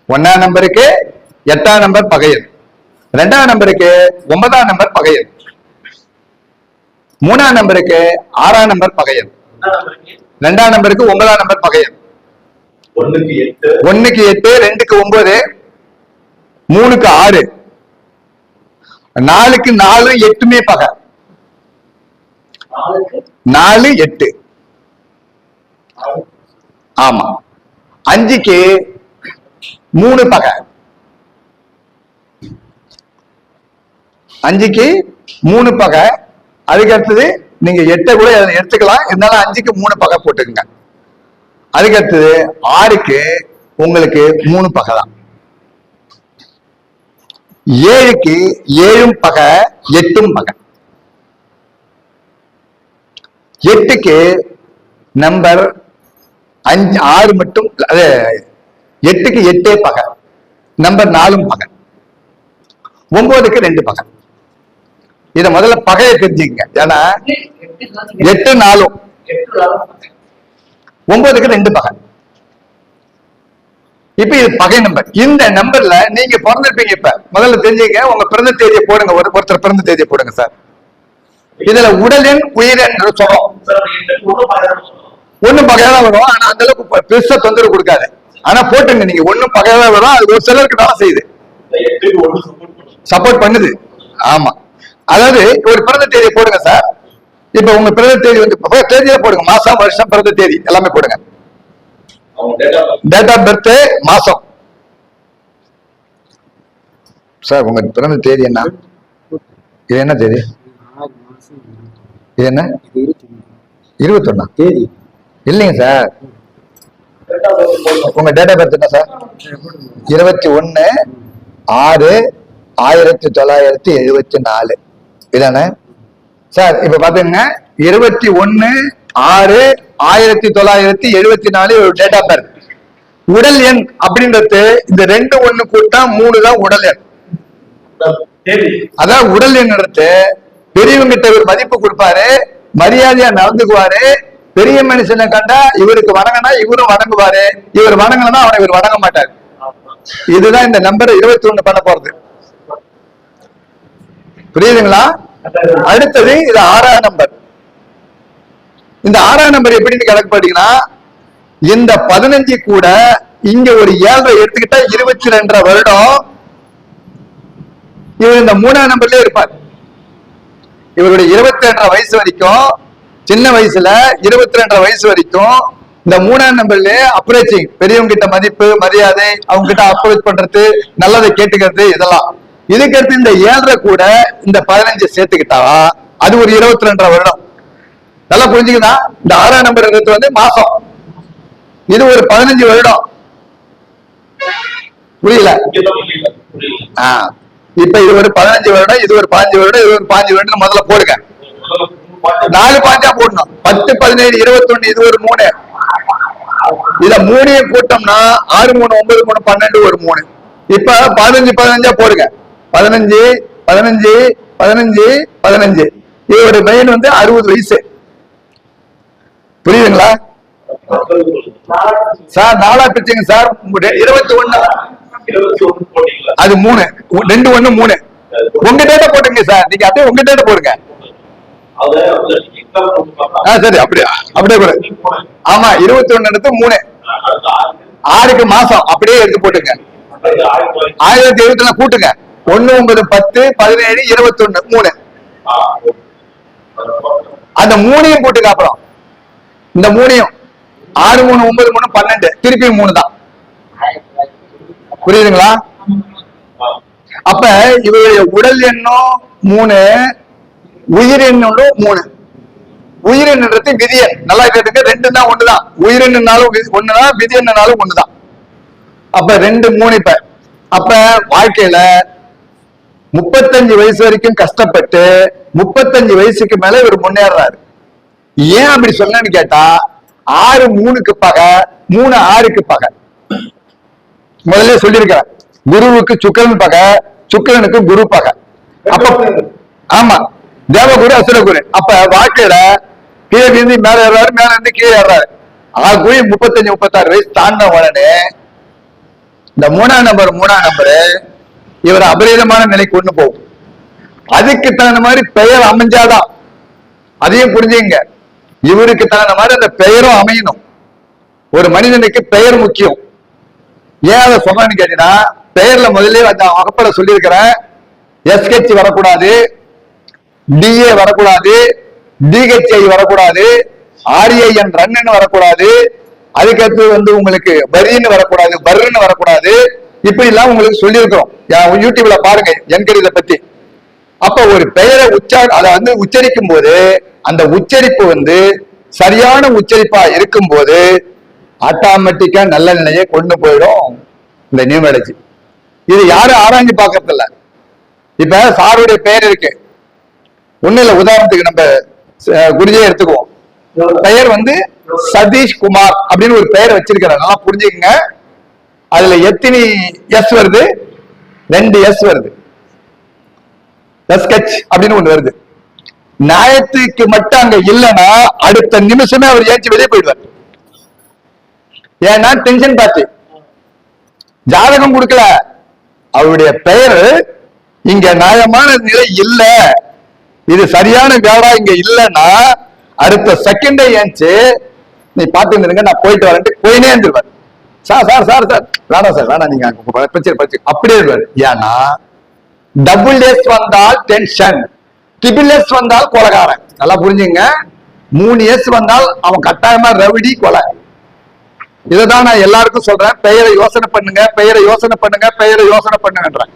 1ஆம் நம்பருக்கு 8ஆம் நம்பர் பகையன். 2ஆம் நம்பருக்கு 9ஆம் நம்பர் பகையன். 3ஆம் நம்பருக்கு 6ஆம் நம்பர் பகையன். 2ஆம் நம்பருக்கு 9ஆம் நம்பர் பகையன். 1க்கு 8, 2க்கு 9, 3க்கு 6, 4க்கு 4, 8மே பகை. 4, 8 ஆமா. 5க்கு 3 பகை. 5க்கு 3 பகை. அதுக்கு அடுத்தது நீங்க 8 கூட எடுத்துக்கலாம், இருந்தாலும் 5க்கு 3 பகை போட்டுக்கங்க. அதுக்கு அடுத்தது 6க்கு உங்களுக்கு 3 பகை தான். 7க்கு 7 பகை, 8 பகை. 8க்கு நம்பர் 5, 6 மட்டும், 8க்கு 8 பகை, நம்பர் 4 பகை. 9க்கு 2 பகை. இத முதல்ல பகையை தெரிஞ்சுக்கங்க. ஏன்னா 8, 4, 9க்கு 2 பகை. இப்ப இது பகை நம்பர். இந்த நம்பர்ல நீங்க பிறந்திருப்பீங்க. இப்ப முதல்ல தெரிஞ்சுங்க, உங்க பிறந்த தேதியை போடுங்க. ஒருத்தர் பிறந்த தேதியை போடுங்க சார். இதுல உடலின் உயிரெண் சொல்றோம். 1 பகையாதான் வரும். ஆனா அந்த அளவுக்கு பெருசா தொந்தரவு கொடுக்காது. ஆனா போட்டுங்க, நீங்க 1 பகையாதான் வரும். அது ஒரு சிலருக்கு வேலை செய்யுது, சப்போர்ட் பண்ணுது. ஆமா, அதாவது ஒரு பிறந்த தேதியை போடுங்க சார். இப்ப உங்க பிறந்த தேதி வந்து தேதியில போடுங்க, மாசம் வருஷம் பிறந்த தேதி எல்லாமே போடுங்க. டேட் ஆஃப் பர்த் மாசம். சார் உங்க பிறந்த தேதி என்ன? இது என்ன தேதி? இது என்ன? 21 தேதி இல்லைங்க சார். உங்க டேட் ஆஃப் பர்த் என்ன சார்? 21/6/1974 இதானே சார்? இப்ப பாத்துங்க, 21/6/1974 டேட் ஆஃப் பர்த். உடல் எண் அப்படின்றது இந்த 2 1 கூட்டா 3 தான் உடல் எண். அதான் உடல் எண் எடுத்து பெரியவங்க கிட்ட ஒரு மதிப்பு கொடுப்பாரு, மரியாதையா நடந்துக்குவாரு. பெரிய மனுஷனை கண்டா இவருக்கு வணங்கினா இவரும் வணங்குவாரு, இவர் வணங்கலன்னா அவனை இவர் வணங்க மாட்டார். இதுதான் இந்த நம்பர் 21 பண்ண போறது. புரியுதுங்களா? அடுத்தது இது 6ஆம் நம்பர். இந்த 6ஆம் நம்பர் எப்படின்னு கணக்கு பாத்தீங்கன்னா, இந்த 15 கூட இங்க ஒரு 7 எடுத்துக்கிட்டா 22 வருடம் இவர் இந்த 3ஆம் நம்பர்லயே இருப்பார். இவருடைய 22 வயசு வரைக்கும், சின்ன வயசுல 22 வயசு வரைக்கும் இந்த 3ஆம் நம்பர்ல அப்ரோச்சிங், பெரியவங்க கிட்ட மதிப்பு மரியாதை, அவங்க கிட்ட அப்ரோச் பண்றது, நல்லதை கேட்டுக்கிறது, இதெல்லாம். இதுக்கு அடுத்து இந்த 7 கூட இந்த 15 சேர்த்துக்கிட்டா அது ஒரு 22 வருடம். நல்லா புரிஞ்சுக்குதா? இந்த 6ஆம் நம்பர் வந்து மாசம், இது ஒரு 15 வருடம். புரியல? இப்ப இது ஒரு 15 வருடம், இது ஒரு 5 வருடம், இது ஒரு 5 வருடம் முதல்ல போடுங்க. 4 5 போடணும். 10 17 21, இது ஒரு 3. இத 3 கூட்டம்னா 6 3 9 3 12 ஒரு 3. இப்ப 15 15 போடுங்க. 15 15 15 15. இதோட மெயின் வந்து 60 வயசு. புரியுதுங்களா சார்? 4ஆ பிரிச்சுங்க சார். 21 அது 3 2 1 3. உங்க டேட்டா போட்டுங்க சார். நீங்க அப்படியே உங்க டேட்டா போடுங்க. சரி, அப்படியே அப்படியே போடு. ஆமா, 21 எடுத்து 3 6க்கு மாசம் அப்படியே எடுத்து போட்டுங்க. 1024 கூட்டுங்க. 1 9 10 17 21 3. அந்த 3ஐயும் கூட்டுங்க. அப்புறம் இந்த 3ஐயும் 6 3 9 3 12 திருப்பி 3 தான். புரியுதுங்களா? அப்ப இவருடைய உடல் எண்ணும் 3, உயிர் எண்ணும் 3. உயிர் எண்ணுன்றது விதி எண். நல்லா கேட்டுங்க, 2 தான் 1 தான். உயிர் எண்ணுனாலும் 1 தான், விதி எண்ணுனாலும் 1 தான். அப்ப 2 3. இப்ப அப்ப வாழ்க்கையில 35 வயசு வரைக்கும் கஷ்டப்பட்டு 35 வயசுக்கு மேல இவர் முன்னேறாரு. ஏன் அப்படி சொன்னேன்னு கேட்டா, 6 3க்கு பகை, 3 6க்கு பகை. முதல்ல சொல்லியிருக்கிறேன். குருவுக்கு சுக்கிரன் பகை, சுக்கிரனுக்கு குரு பகை. அப்ப ஆமா, தேவகுரு அசுரகுரு. அப்ப வாழ்க்கையில கீழே இருந்து மேல ஏறாரு, மேல இருந்து கீழே ஏறாரு. 35 36 வயசு தாண்டின உடனே இந்த 3ஆம் நம்பர் இவர் அபரீதமான நிலைக்கு கொண்டு போகும். அதுக்கு தகுந்த மாதிரி பெயர் அமைஞ்சாதான், அதையும் புரிஞ்சுங்க. இவருக்கு தகுந்த மாதிரி அந்த பெயரும் அமையணும். ஒரு மனிதனுக்கு பெயர் முக்கியம். ஏன் அதை சொல்றேன்னு கேட்டீங்கன்னா, பெயர்ல முதல்ல அந்த வகுப்புல சொல்லியிருக்கிறேன். SH வரக்கூடாது, DA வரக்கூடாது, DHI வரக்கூடாது, RAN ரன்னு வரக்கூடாது. அதுக்கடுத்து வந்து உங்களுக்கு வரின்னு வரக்கூடாது, பர்ன்னு வரக்கூடாது. இப்படி எல்லாம் உங்களுக்கு சொல்லியிருக்கிறோம். யூடியூப்ல பாருங்க என்கரித பத்தி. அப்ப ஒரு பெயரை அதை வந்து உச்சரிக்கும் போது அந்த உச்சரிப்பு வந்து சரியான உச்சரிப்பா இருக்கும் போது ஆட்டோமேட்டிக்கா நல்ல நிலையை கொண்டு போயிடும் இந்த நியூமராலஜி. இது யாரும் ஆராய்ஞ்சு பாக்குறது இல்ல. இப்ப சாருடைய பெயர் இருக்கு, ஒண்ணு இல்ல. உதாரணத்துக்கு நம்ம குருஜியை எடுத்துக்குவோம். பெயர் வந்து சதீஷ் குமார் அப்படின்னு ஒரு பெயர் வச்சிருக்கிறார். நல்லா புரிஞ்சுக்கங்க. அதுல எத்தனை எஸ் வருது? 2 எஸ் வருது. SH அப்படின்னு ஒண்ணு வருது. நியாயத்துக்கு மட்டும் அங்க இல்லைன்னா அடுத்த நிமிஷமே அவர் ஏற்றி வெளியே போயிடுவார். ஏன்னா டென்ஷன் பார்த்து ஜாதகம் கொடுக்கல, அவருடைய பெயர் இங்க நியாயமான நிலை இல்ல, இது சரியான வேடா இங்க இல்லைன்னா அடுத்த செகண்டே ஏன்ச்சு நீ பாத்துட்டு இருங்க, நான் போயிட்டு வரேன்ட்டு போயினே இருந்துருவார். சார் சார் சார் சார் வேணாம் சார் வேணாம், நீங்க படிச்சு அப்படியே இருவாரு. ஏன்னா டபுள் எஸ் வந்தால் டென்ஷன், ட்ரிபிள் எஸ் வந்தால் கொலகாரன். நல்லா புரிஞ்சுங்க. 3 S வந்தால் அவன் கட்டாயமா ரவுடி, கொலை. இதுதான் நான் எல்லாருக்கும் சொல்றேன். பெயரை யோசனை பண்ணுங்க, பெயரை யோசனை பண்ணுங்க, பெயரை யோசனை பண்ணுங்கன்றேன்.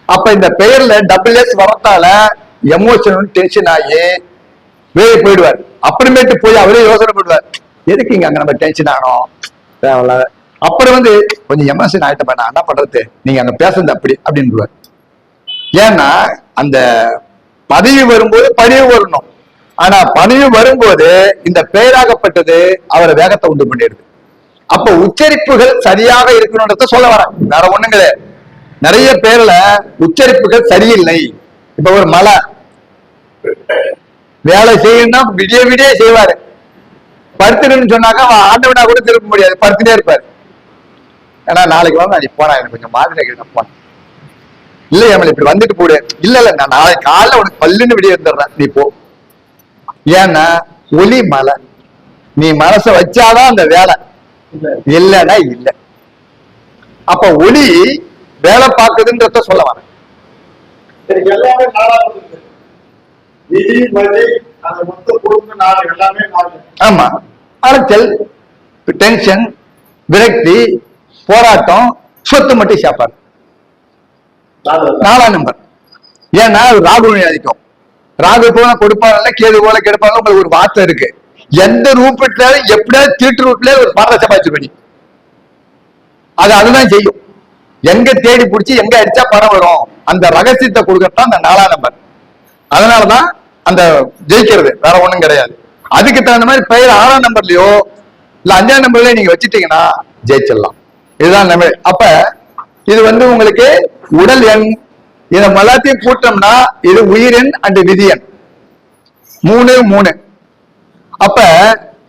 அப்ப இந்த பெயர்ல SS வரத்தால எமோஷனல் டென்ஷன் ஆகி வேலை போயிடுவார். அப்புறமேட்டு போய் அவரே யோசனை பண்ணுவார், எதுக்கு இங்க அங்க நம்ம டென்ஷன் ஆகணும், தேவையில்லாத. அப்புறம் வந்து கொஞ்சம் எமோஷன் ஆயிட்ட நான் என்ன பண்றது, நீங்க அங்க பேசுறது அப்படி அப்படின்னு. ஏன்னா அந்த பதவி வரும்போது பணிவு வரணும். ஆனா பணிவு வரும்போது இந்த பெயராகப்பட்டது அவரை வேகத்தை உண்டு பண்ணிடுது. அப்ப உச்சரிப்புகள் சரியாக இருக்கணும்ன்றத சொல்ல வரேன், வேற ஒண்ணும் கிடையாது. நிறைய பேர்ல உச்சரிப்புகள் சரியில்லை. இப்ப ஒரு மலை வேலை செய்யணும்னா விடிய விடிய செய்வாரு. படுத்துன்னு சொன்னாக்கா ஆண்டவனா கூட திருப்ப முடியாது, படுத்துட்டே இருப்பாரு. ஏன்னா நாளைக்கு வாங்க நான் போனா எனக்கு கொஞ்சம் மாதிரி கேட்கப்பா, இல்ல ஏமல் இப்படி வந்துட்டு போடு, இல்ல இல்ல நான் நாளைக்கு காலைல உனக்கு பல்லுன்னு விடிய வந்துடுறேன், நீ போ. ஏன்னா ஒலி மலை, நீ மனச வச்சாதான் அந்த வேலை, இல்லைன்னா இல்ல. அப்ப ஒலி வேலை பார்க்குதுன்றத சொல்ல வரேன். எல்லாமே விதி மதி அந்த மொத்த பொறுப்பு நாலு எல்லாமே நாலு. ஆமா, அலைச்சல், டென்ஷன், விரக்தி, போராட்டம், சொத்து மட்டும் சாப்பாடு 4ஆம் நம்பர். ஏன்னா ராகு அதிகம். ராகு போல கொடுப்பாங்கல்ல, கேது போல கெடுப்பாங்க. உங்களுக்கு ஒரு வார்த்தை இருக்கு, எந்த ரூபத்துல எப்படியாவது தீட்டு ரூட்ல ஒரு பணத்தை சம்பாதிச்சு பண்ணி அதுதான் செய்யும். எங்க தேடி பிடிச்சி எங்க அடிச்சா பணம் வரும், அந்த ரகசியத்தை கொடுக்கறதான் அந்த 4ஆம் நம்பர். அதனாலதான் அந்த ஜெயிக்கிறது, வேற ஒண்ணும் கிடையாது. அதுக்கு தகுந்த மாதிரி பெயர் 6ஆம் நம்பர்லயோ இல்ல 5ஆம் நம்பர்லயோ நீங்க வச்சுட்டீங்கன்னா ஜெயிச்சிடலாம். இதுதான் நம்ம. அப்ப இது வந்து உங்களுக்கு உடல் எண், இதை எல்லாத்தையும் கூட்டம்னா இது உயிரெண் அண்ட் விதியன் 3 3. அப்ப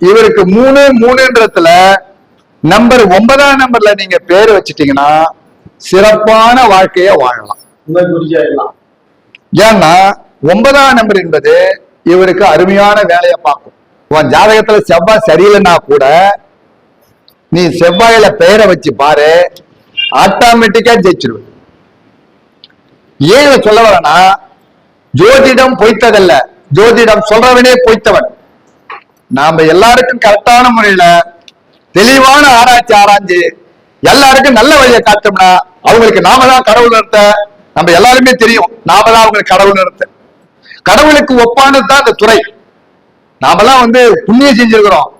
இவருக்கு 3 3ன்றதுல நம்பர் 9ஆம் நம்பர்ல நீங்க பேர் வச்சுட்டீங்கன்னா சிறப்பான வாழ்க்கைய வாழலாம். ஏன்னா 9ஆம் நம்பர் என்பது இவருக்கு அருமையான வேலையை பார்க்கும். உன் ஜாதகத்துல செவ்வாய் சரியில்லைன்னா கூட நீ செவ்வாயில பெயரை வச்சு பாரு, ஆட்டோமேட்டிக்கா ஜெயிச்சிருவ. ஏன் சொல்ல வரனா, ஜோதிடம் பொய்த்ததல்ல, ஜோதிடம் சொல்றவனே பொய்த்தவன். நாம எல்லாருக்கும் கரெக்டான முறையில தெளிவான ஆராய்ச்சி ஆராய்ஞ்சு எல்லாருக்கும் நல்ல வழியை காட்டோம்னா அவங்களுக்கு நாம தான் கடவுள் நிறுத்த. நம்ம எல்லாருமே தெரியும், நாம தான் அவங்களுக்கு கடவுள் நிறுத்த. கடவுளுக்கு ஒப்பானதுதான் இந்த துறை. நாமெல்லாம் வந்து புண்ணியம் செஞ்சிருக்கிறோம்,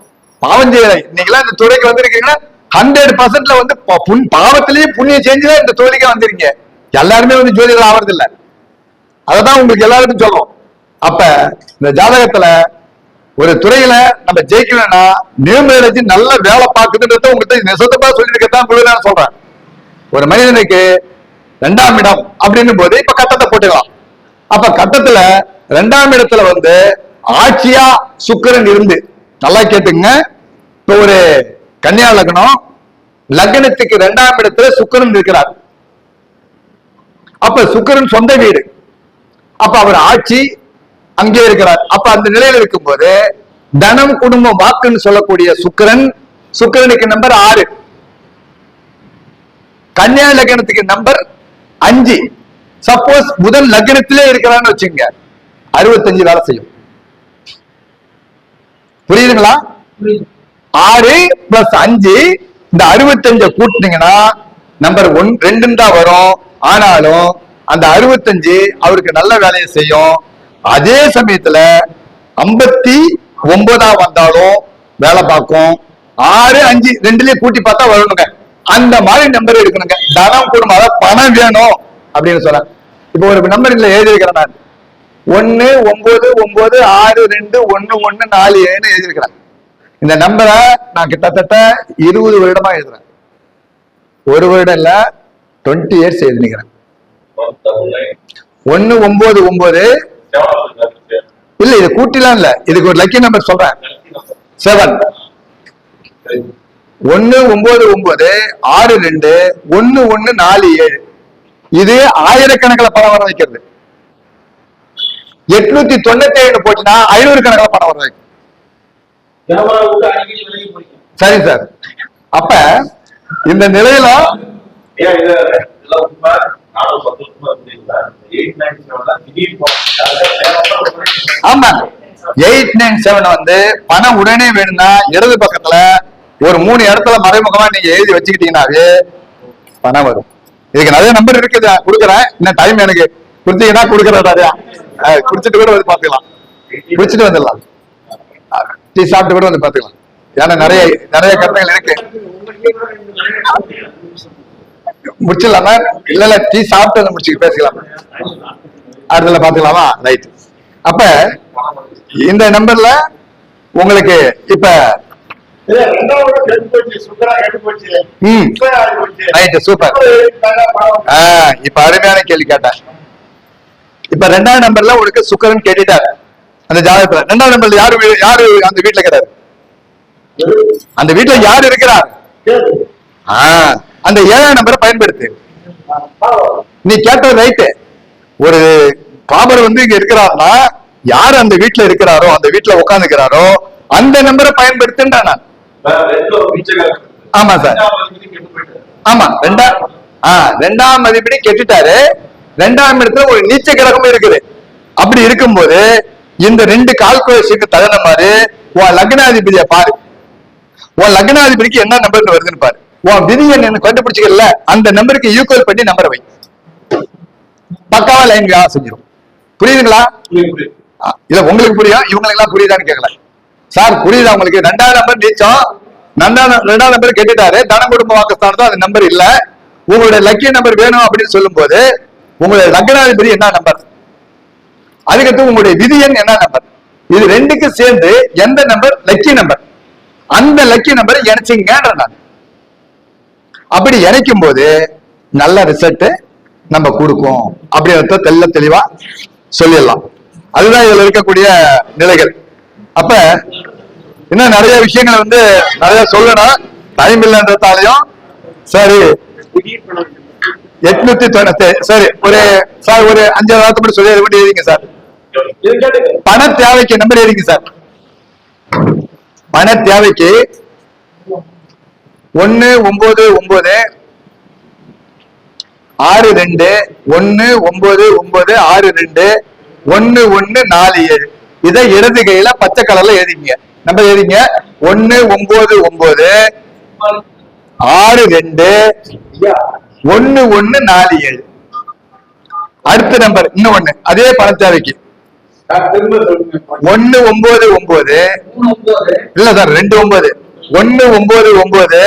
பாவம் செய்யலை. இன்னைக்கெல்லாம் இந்த துறைக்கு வந்திருக்கீங்கன்னா 100% வந்து பாவத்திலேயே புண்ணியம் செஞ்சுதான் இந்த தொழிலுக்கு வந்திருக்கீங்க. எல்லாருமே வந்து ஜோதிடர் ஆவறது இல்லை, அததான் உங்களுக்கு எல்லாருக்கும் சொல்றோம். அப்ப இந்த ஜாதகத்துல ஒரு துறையில நம்ம ஜெயிக்கணும்னா நியூமராலஜி நல்ல வேலை பார்க்குதுன்றத உங்கள்கிட்ட நெசத்தப்பா சொல்லியிருக்கதான் நான் சொல்றேன். ஒரு மனிதனுக்கு 2ஆம் இடம் அப்படின்னு போது இப்ப கட்டத்தை போட்டுக்கலாம். அப்ப கட்டத்துல 2ஆம் இடத்துல வந்து ஆட்சியா சுக்கிரன் இருந்து, நல்லா கேட்டுங்க, இப்ப ஒரு கன்னியா லக்னம், லக்னத்துக்கு 2ஆம் இடத்துல சுக்கிரன் இருக்கிறார். அப்ப சுக்கிரன் சொந்த வீடு, அப்ப அவர் ஆட்சி அங்கே இருக்கிறார். அப்ப அந்த நிலையில இருக்கும்போது தனம் குடும்பம் வாக்குன்னு சொல்லக்கூடிய சுக்கிரன், சுக்கிரனுக்கு நம்பர் 6, கன்னியா லக்னத்துக்கு நம்பர் 5. சப்போஸ் புதன் லக்னத்திலே இருக்கிறான்னு வச்சுங்க, 65 வேலை செய்யும். புரியுதுங்களா? 6 + 5 இந்த 65 கூட்டினீங்கன்னா நம்பர் 1 2 தான் வரும். ஆனாலும் அந்த 65 அவருக்கு நல்ல வேலையை செய்யும். அதே சமயத்துல 59 வந்தாலும் வேலை பார்க்கும். 6 5 2லயே கூட்டி பார்த்தா வரணுங்க. அந்த மாதிரி நம்பர் எடுக்கணுங்க. தனம் குடும்பம், அதாவது பணம் வேணும் அப்படின்னு சொல்ல. இப்ப ஒரு நம்பர் இல்ல எழுதியிருக்கிறேன் நான், 1 9 9 6 2 1 1 4 7 எழுதியிருக்கிறேன். இந்த நம்பரை நான் கிட்டத்தட்ட 20 வருடமா எழுதுறேன். 1 வருடம் இல்ல, 20 இயர்ஸ் எழுதிக்கிறேன். 1 9 9 இல்ல, இது கூட்டிலாம் இல்ல, இதுக்கு ஒரு லக்கி நம்பர் சொல்றேன், 7. 1 9 9 6 2 1 1 4 7. இது ஆயிரக்கணக்கில் பணம் வர வைக்கிறது. 897 போச்சுன்னா 500 கணக்கில் பணம் வர வைக்கும். சரி சார். அப்ப இந்த நிலையில ஆமா 897 வந்து பணம் உடனே வேணும்னா இடது பக்கத்துல ஒரு 3 இடத்துல மறைமுகமா நீங்க எழுதி வச்சுக்கிட்டீங்கன்னாவே பணம் வரும். இதுக்கு நிறைய நம்பர் இருக்குது, கொடுக்குறேன். இன்னும் டைம் எனக்கு கொடுத்தீங்கன்னா கொடுக்குறேன். நிறையா குடிச்சிட்டு கூட வந்து பாத்துக்கலாம், குடிச்சிட்டு வந்துடலாம், டீ சாப்பிட்டு கூட வந்து பாத்துக்கலாம். ஏன்னா நிறைய நிறைய கருத்துகள் இருக்கு. முடிச்சிடலாமா? இல்ல டீ சாப்பிட்டு வந்து முடிச்சு பேசிக்கலாம், அடுத்தல பாத்துக்கலாமா? ரைட். அப்ப இந்த நம்பர்ல உங்களுக்கு இப்ப சூப்பர். இப்ப அருமையான கேள்வி கேட்டேன். இப்ப 2ஆவது நம்பர்ல உங்களுக்கு சுக்கிரன் கேட்டுட்டார் அந்த ஜாதகத்துல. 2ஆவது நம்பர்ல யாரு அந்த வீட்டுல இருக்கிறார்? அந்த வீட்டுல யாரு இருக்கிறார்? அந்த 7ஆம் நம்பரை பயன்படுத்து. நீ கேட்டது ரைட்டு. ஒரு பாபர் வந்து இங்க இருக்கிறாருன்னா யாரு அந்த வீட்டுல இருக்கிறாரோ, அந்த வீட்டுல உட்காந்துக்கிறாரோ அந்த நம்பரை பயன்படுத்துன்றேன் நான். ஆமா சார், ஆமா. 2ஆம் அதிபதி கெட்டுட்டாரு. 2ஆம் இடத்துல ஒரு நீச்ச கிரகமும் இருக்குது. அப்படி இருக்கும்போது இந்த 2 கால்குலேஷனுக்கு தகுந்த மாதிரி உன் லக்னாதிபதியை பாரு. உன் லக்னாதிபதிக்கு என்ன நம்பர் வருதுன்னு பாரு. உன் விதியை கண்டுபிடிச்சிக்கல, அந்த நம்பருக்கு ஈக்குவல் பண்ணி நம்பரை வை. பக்காவா லைன் செஞ்சிடும். புரியுதுங்களா? இல்ல உங்களுக்கு புரியும், இவங்களுக்கு எல்லாம் புரியுதான்னு கேட்கல. சார் புரியுதா உங்களுக்கு? 2ஆம் நம்பர் நீச்சம், 2ஆம் நம்பர் கெட்டுட்டாரு. தனம் குடும்ப வாக்குஸ்தானத்தோ அந்த நம்பர் இல்ல. உங்களுடைய லக்கிய நம்பர் வேணும் அப்படின்னு சொல்லும் போது உங்களுடைய லக்னாதிபதி என்ன நம்பர், அதுக்கடுத்து உங்களுடைய விதியன் என்ன நம்பர், இது 2க்கு சேர்ந்து எந்த நம்பர் லக்கி நம்பர், அந்த லக்கி நம்பரை இணைச்சிங்கன்ற நான். அப்படி இணைக்கும் போது நல்ல ரிசல்ட் நம்ம கொடுக்கும் அப்படின்றத தெல்ல தெளிவா சொல்லிடலாம். அதுதான் இதுல இருக்கக்கூடிய நிலைகள். அப்ப இன்னும் நிறைய விஷயங்களை வந்து நிறைய சொல்லணும், டைம் இல்லைன்றதாலையும். சரி 897 சரி சார் ஒரு 5 வாரத்தை மட்டும் சொல்லி மட்டும் எழுதிங்க சார். பண தேவைக்கு நம்பர் எழுதிங்க சார். பண தேவைக்கு 199 62 199 62 1147. இதை இடது கையில பச்சை கலர்ல எழுதிங்க. நம்பர் எழுதிங்க. 199 62 1147. அடுத்த நம்பர் இன்னொன்னு அதே பண தேவைக்கு 199 இல்ல சார் 29 199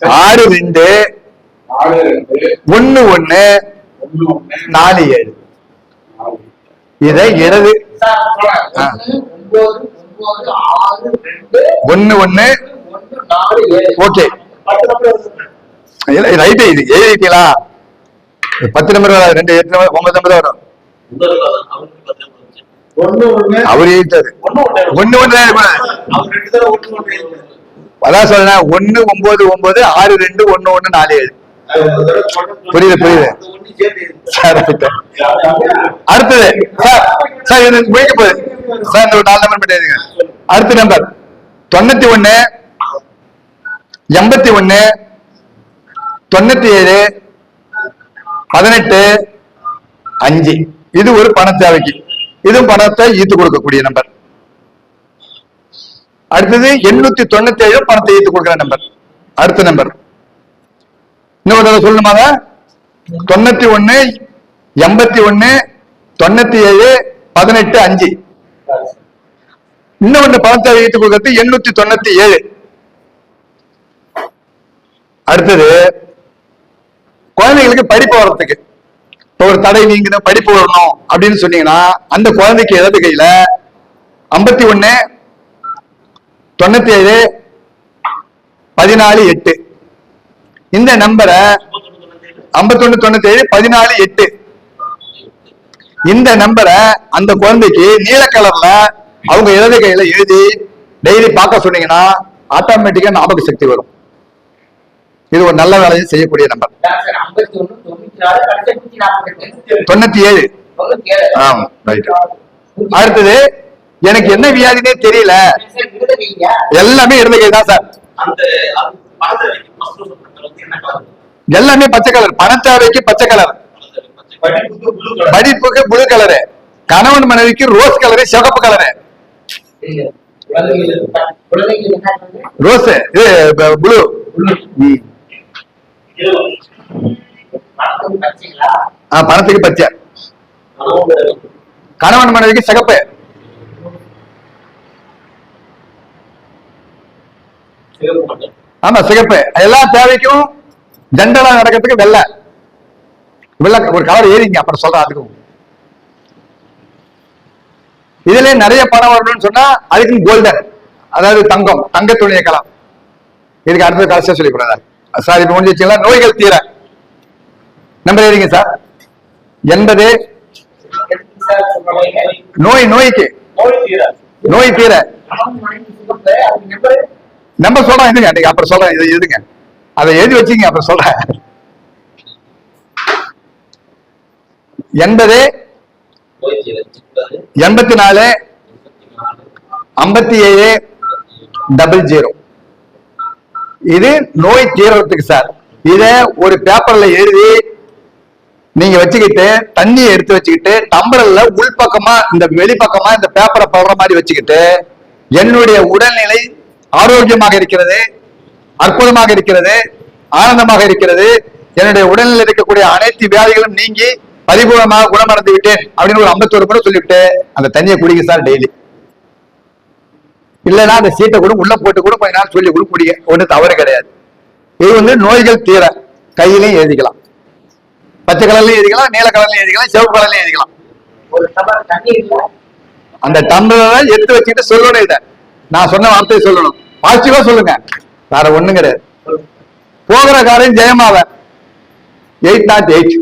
62 1147. இதை இடது 11 ஓகே ரைட். இது எழுதிட்டீங்களா? 10 நம்பர் வராது, 2 8 நம்பர் 9 நம்பர் வரும். அவரு எழுதிட்டாரு 1 அதான் சொல்றேன் 199 62 1147. புரியுது புரியுது. அடுத்தது சார் சார் எனக்கு முடிக்க போகுது சார். இந்த 4 நம்பர் மட்டும் எழுதுங்க. அடுத்த நம்பர் 91 81 97 18 5. இது ஒரு பண தேவைக்கு, இதுவும் பணத்தை ஈர்த்து கொடுக்கக்கூடிய நம்பர். அடுத்தது 897 பணத்தை ஈர்த்து கொடுக்கிற நம்பர். அடுத்த நம்பர் இன்னொரு சொல்லணுமாங்க? 91 81 97 18 5. இன்னொன்று பணத்தை ஈர்த்து கொடுக்கிறது 897. அடுத்தது குழந்தைகளுக்கு படிப்பு வர்றதுக்கு ஒரு தடை நீங்க படிப்பு வரணும் அப்படின்னு சொன்னீங்கன்னா அந்த குழந்தைக்கு இடது கையில 51 97 14 8. இந்த நம்பரை 51 97 14 8. இந்த நம்பரை அந்த குழந்தைக்கு நீல கலர்ல அவங்க இடது கையில எழுதி டெய்லி பார்க்க சொன்னீங்கன்னா ஆட்டோமேட்டிக்கா ஞாபக சக்தி வரும். இது ஒரு நல்ல வேலையை செய்யக்கூடிய நம்பர். 97. ஆமா ரைட். அடுத்தது எனக்கு என்ன வியாதினே தெரியல, எல்லாமே இடது கை தான் சார். எல்லாமே பச்சை கலர். பணத்தேவைக்கு பச்சை கலர், படிப்புக்கு blue color. படிப்புக்கு ப்ளூ கலரு, கணவன் மனைவிக்கு ரோஸ் கலரு, சிவப்பு கலரு. ரோஸ் இது ப்ளூ. பணத்துக்கு பச்சை, கணவன் மனைவிக்கு சிகப்பு. ஆமா சிகப்பு. எல்லா தேவைக்கும் ஜென்ரலா நடக்கிறதுக்கு வெள்ளை. வெள்ளை ஒரு கலர் ஏறிங்க, அப்புறம் சொல்றேன். அதுக்கும் இதுல நிறைய பணம் வரணும்னு சொன்னா அதுக்கு கோல்டன், அதாவது தங்கம், தங்கத்துடைய கலம். இதுக்கு அடுத்தது கடைசியா சொல்லி கொடுங்க சார். இப்ப முடிஞ்சிச்சுங்களா? நோய்கள் தீர நம்பர் ஏறிங்க சார். 80 நோய்க்கு நோய் தீர நம்பர் சொல்றேன். இதுங்க நீங்க அப்புறம் சொல்றேன். இது எதுங்க அதை எழுதி வச்சுங்க, அப்புறம் சொல்றேன். 80 84 57 00. இது நோய் தீர்றதுக்கு சார். இத ஒரு பேப்பர்ல எழுதி நீங்க வச்சுக்கிட்டு, தண்ணியை எடுத்து வச்சுக்கிட்டு, டம்பர்ல உள்பக்கமா இந்த வெளிப்பக்கமா இந்த பேப்பரை படுற மாதிரி வச்சுக்கிட்டு, என்னுடைய உடல்நிலை ஆரோக்கியமாக இருக்கிறது, அற்புதமாக இருக்கிறது, ஆனந்தமாக இருக்கிறது, என்னுடைய உடல்நிலை இருக்கக்கூடிய அனைத்து வியாதிகளும் நீங்கி பரிபூர்ணமாக குணமடைந்து விட்டேன் அப்படின்னு ஒரு 51 முறை சொல்லிவிட்டு அந்த தண்ணியை குடிங்க சார் டெய்லி. இல்லைன்னா அந்த சீட்டை கூட உள்ள போட்டு கூட கொஞ்ச நாள் சொல்லி கூட குடிங்க, ஒன்றும் தவறு கிடையாது. இது வந்து நோய்கள் தீர கையிலையும் எழுதிக்கலாம், பச்சை கலர்லயும் எழுதிக்கலாம், நீல கலர்லயும் எழுதிக்கலாம், சிவப்பு கலர்லயும் எழுதிக்கலாம். அந்த டம்ளரை எடுத்து வச்சுக்கிட்டு சொல்லணும். இதை நான் சொன்ன வார்த்தையை சொல்லணும், பாசிட்டிவா சொல்லுங்க, வேற ஒண்ணும் கிடையாது. போகிற காரியம் ஜெயமாவ 808.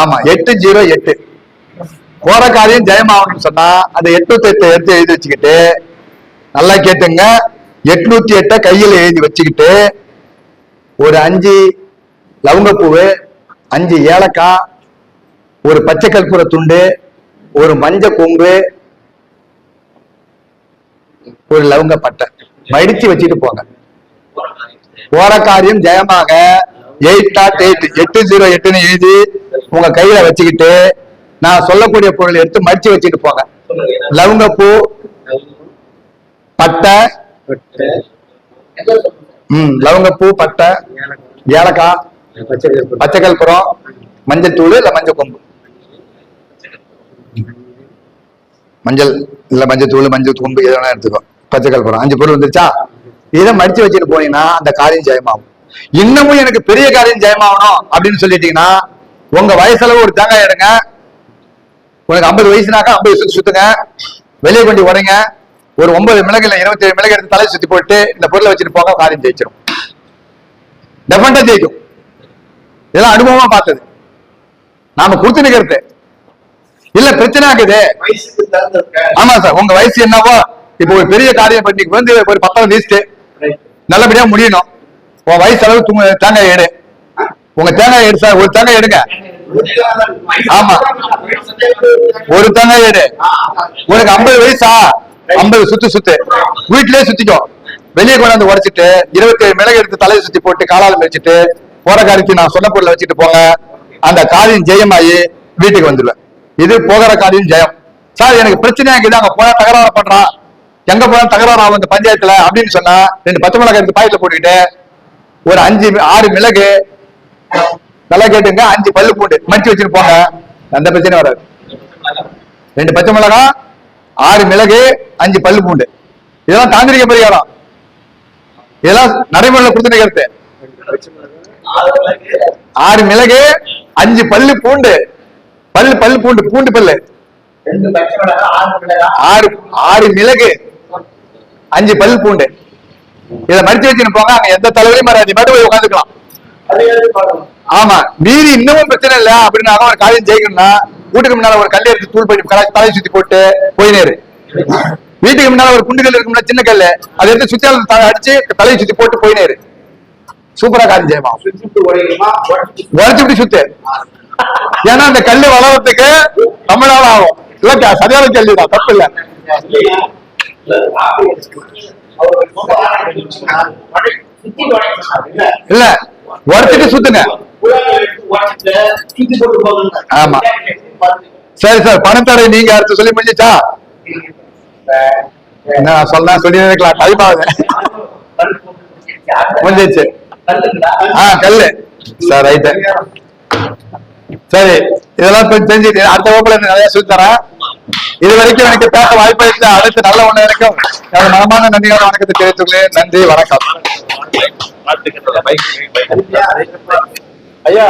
ஆமா 808. போற காரியம் ஜெயமாகணும்னு சொன்னா அந்த 808 எடுத்து எழுதி வச்சுக்கிட்டு, நல்லா கேட்டுங்க, 808 கையில எழுதி வச்சுக்கிட்டு, ஒரு 5 லவங்கப்பூவு, 5 ஏலக்காய், ஒரு பச்சை கற்பூர துண்டு, ஒரு மஞ்ச கொம்பு, ஒரு லவங்க பட்டை மடிச்சு வச்சுட்டு போங்க. போற காரியம் ஜெயமாக 808 808 எழுதி உங்க கையில வச்சுக்கிட்டு, நான் சொல்லக்கூடிய பொருள் எடுத்து மடிச்சு வச்சுட்டு போங்க. லவங்கப்பூ, பட்டை, லவங்கப்பூ, பட்டை, ஏலக்காய், பச்சை கற்பூரம், மஞ்சள் தூள் இல்ல மஞ்சள் கொம்பு, மஞ்சள் இல்ல மஞ்சள் தூள், மஞ்சள் கொம்பு எதனா எடுத்துக்கோ, பச்சை கற்பூரம், 5 பொருள் வந்துருச்சா? இதை மடிச்சு வச்சுட்டு போனீங்கன்னா அந்த காரியம் ஜெயமாகும். இன்னமும் எனக்கு பெரிய காரியம் ஜெயமாகணும் அப்படின்னு சொல்லிட்டீங்கன்னா, உங்க வயசுல ஒரு தேங்காய் எடுங்க. உனக்கு 50 வயசுனாக்கா 50 சுத்தி சுத்துங்க, வெளியே கொண்டு உடைங்க. ஒரு 9 மிளகு இல்ல 27 மிளகு எடுத்து தலையை சுத்தி போட்டு இந்த பொருளை வச்சுட்டு போக, காரியம் ஜெயிச்சிடும், டெஃபனட்டா ஜெயிக்கும். இதெல்லாம் அனுபவமா பார்த்தது, நாம கொடுத்து நிக்கிறது இல்ல. பிரச்சனை ஆகுது. ஆமா சார், உங்க வயசு என்னவோ, இப்போ ஒரு பெரிய காரியம் பண்ணி வந்து ஒரு 10 வீஸ்ட் நல்லபடியா முடியணும். உன் வயசு அளவு தேங்காய் எடு, உங்க தேங்காய் எடு சார், ஒரு தேங்காய் எடுங்க. ஆமா ஒரு தேங்காய் எடு. உனக்கு 50 வயசா, 50 சுத்து வீட்டிலேயே சுத்திக்கோ. வெளியே கொண்டாந்து உடைச்சிட்டு 27 மிளகு எடுத்து தலையை சுத்தி போட்டு காலால வச்சுட்டு போற காரியத்தை நான் சொன்ன பொருளை வச்சுட்டு போங்க. அந்த காரியம் ஜெயமாயி வீட்டுக்கு வந்துடுவேன். இது போகிற காரியம் ஜெயம். சார் எனக்கு பிரச்சனையா இருக்குது, அங்க போனா தகராறு பண்றான், எங்க போனா தகராறு ஆகும் இந்த பஞ்சாயத்துல அப்படின்னு சொன்னா, 2 பச்சை மிளகாய் எடுத்து பாக்கெட்ல போட்டுக்கிட்டு, ஒரு 5-6 மிளகு, நல்லா கேட்டுங்க, 5 பல்லு பூண்டு மடிச்சு வச்சுட்டு போங்க, அந்த பிரச்சனை வராது. 2 பச்சை மிளகாய், 6 மிளகு, 5 பல்லு பூண்டு, இதெல்லாம் தாந்திரிக பரிகாரம். இதெல்லாம் நடைமுறையில கொடுத்து நிகழ்த்து. 6 மிளகு, 5 பல்லு பூண்டு, பல்லு பூண்டு, பூண்டு பல்லு, 6 மிளகு, 5 பல்லு பூண்டு, இதை மடிச்சு வச்சுன்னு போங்க. அங்க எந்த தலைவரையும் மாறாது, மட்டும் போய் உட்காந்துக்கலாம். ஆமா, மீறி இன்னமும் பிரச்சனை இல்ல அப்படின்னா ஒரு காரியம் ஜெயிக்கணும்னா, வீட்டுக்கு முன்னால ஒரு கல் எடுத்து தூள் பண்ணி தலையை சுத்தி போட்டு போயினேரு. வீட்டுக்கு முன்னால ஒரு குண்டுகள் இருக்கும்ல, சின்ன கல்லு, அதை எடுத்து சுத்தி அடிச்சு தலையை சுத்தி போட்டு போயினேரு. சூப்பரா காரியம் ஜெயமா. உடச்சுட்டு சுத்து, ஏன்னா அந்த கல்லு வளர்றதுக்கு ரொம்ப நாள் ஆகும். இல்ல சரியான கேள்விதான், தப்பு இல்ல. இல்ல உடச்சிட்டு சுத்துங்க. குழாய்களை எடுத்து உடைச்சிட்டு சுத்தி போட்டு போகணும். ஆமா. சரி சார், பணத்தடை நீங்க அடுத்து சொல்லி முடிஞ்சிச்சா? என்ன சொல்ல சொல்லி இருக்கலாம், டைம் ஆகுது. முடிஞ்சிச்சு. கல்லு சார், ரைட்டு. சரி, இதெல்லாம் தெரிஞ்சுட்டு அடுத்த வகுப்புல நிறைய சொல்லி தரேன். இது வரைக்கும் எனக்கு பேச வாய்ப்பு இல்லை. அடுத்து நல்ல ஒண்ணு இருக்கும். மனமான நன்றியான வணக்கத்தை தெரிவித்துள்ளேன். நன்றி, வணக்கம். ஐயா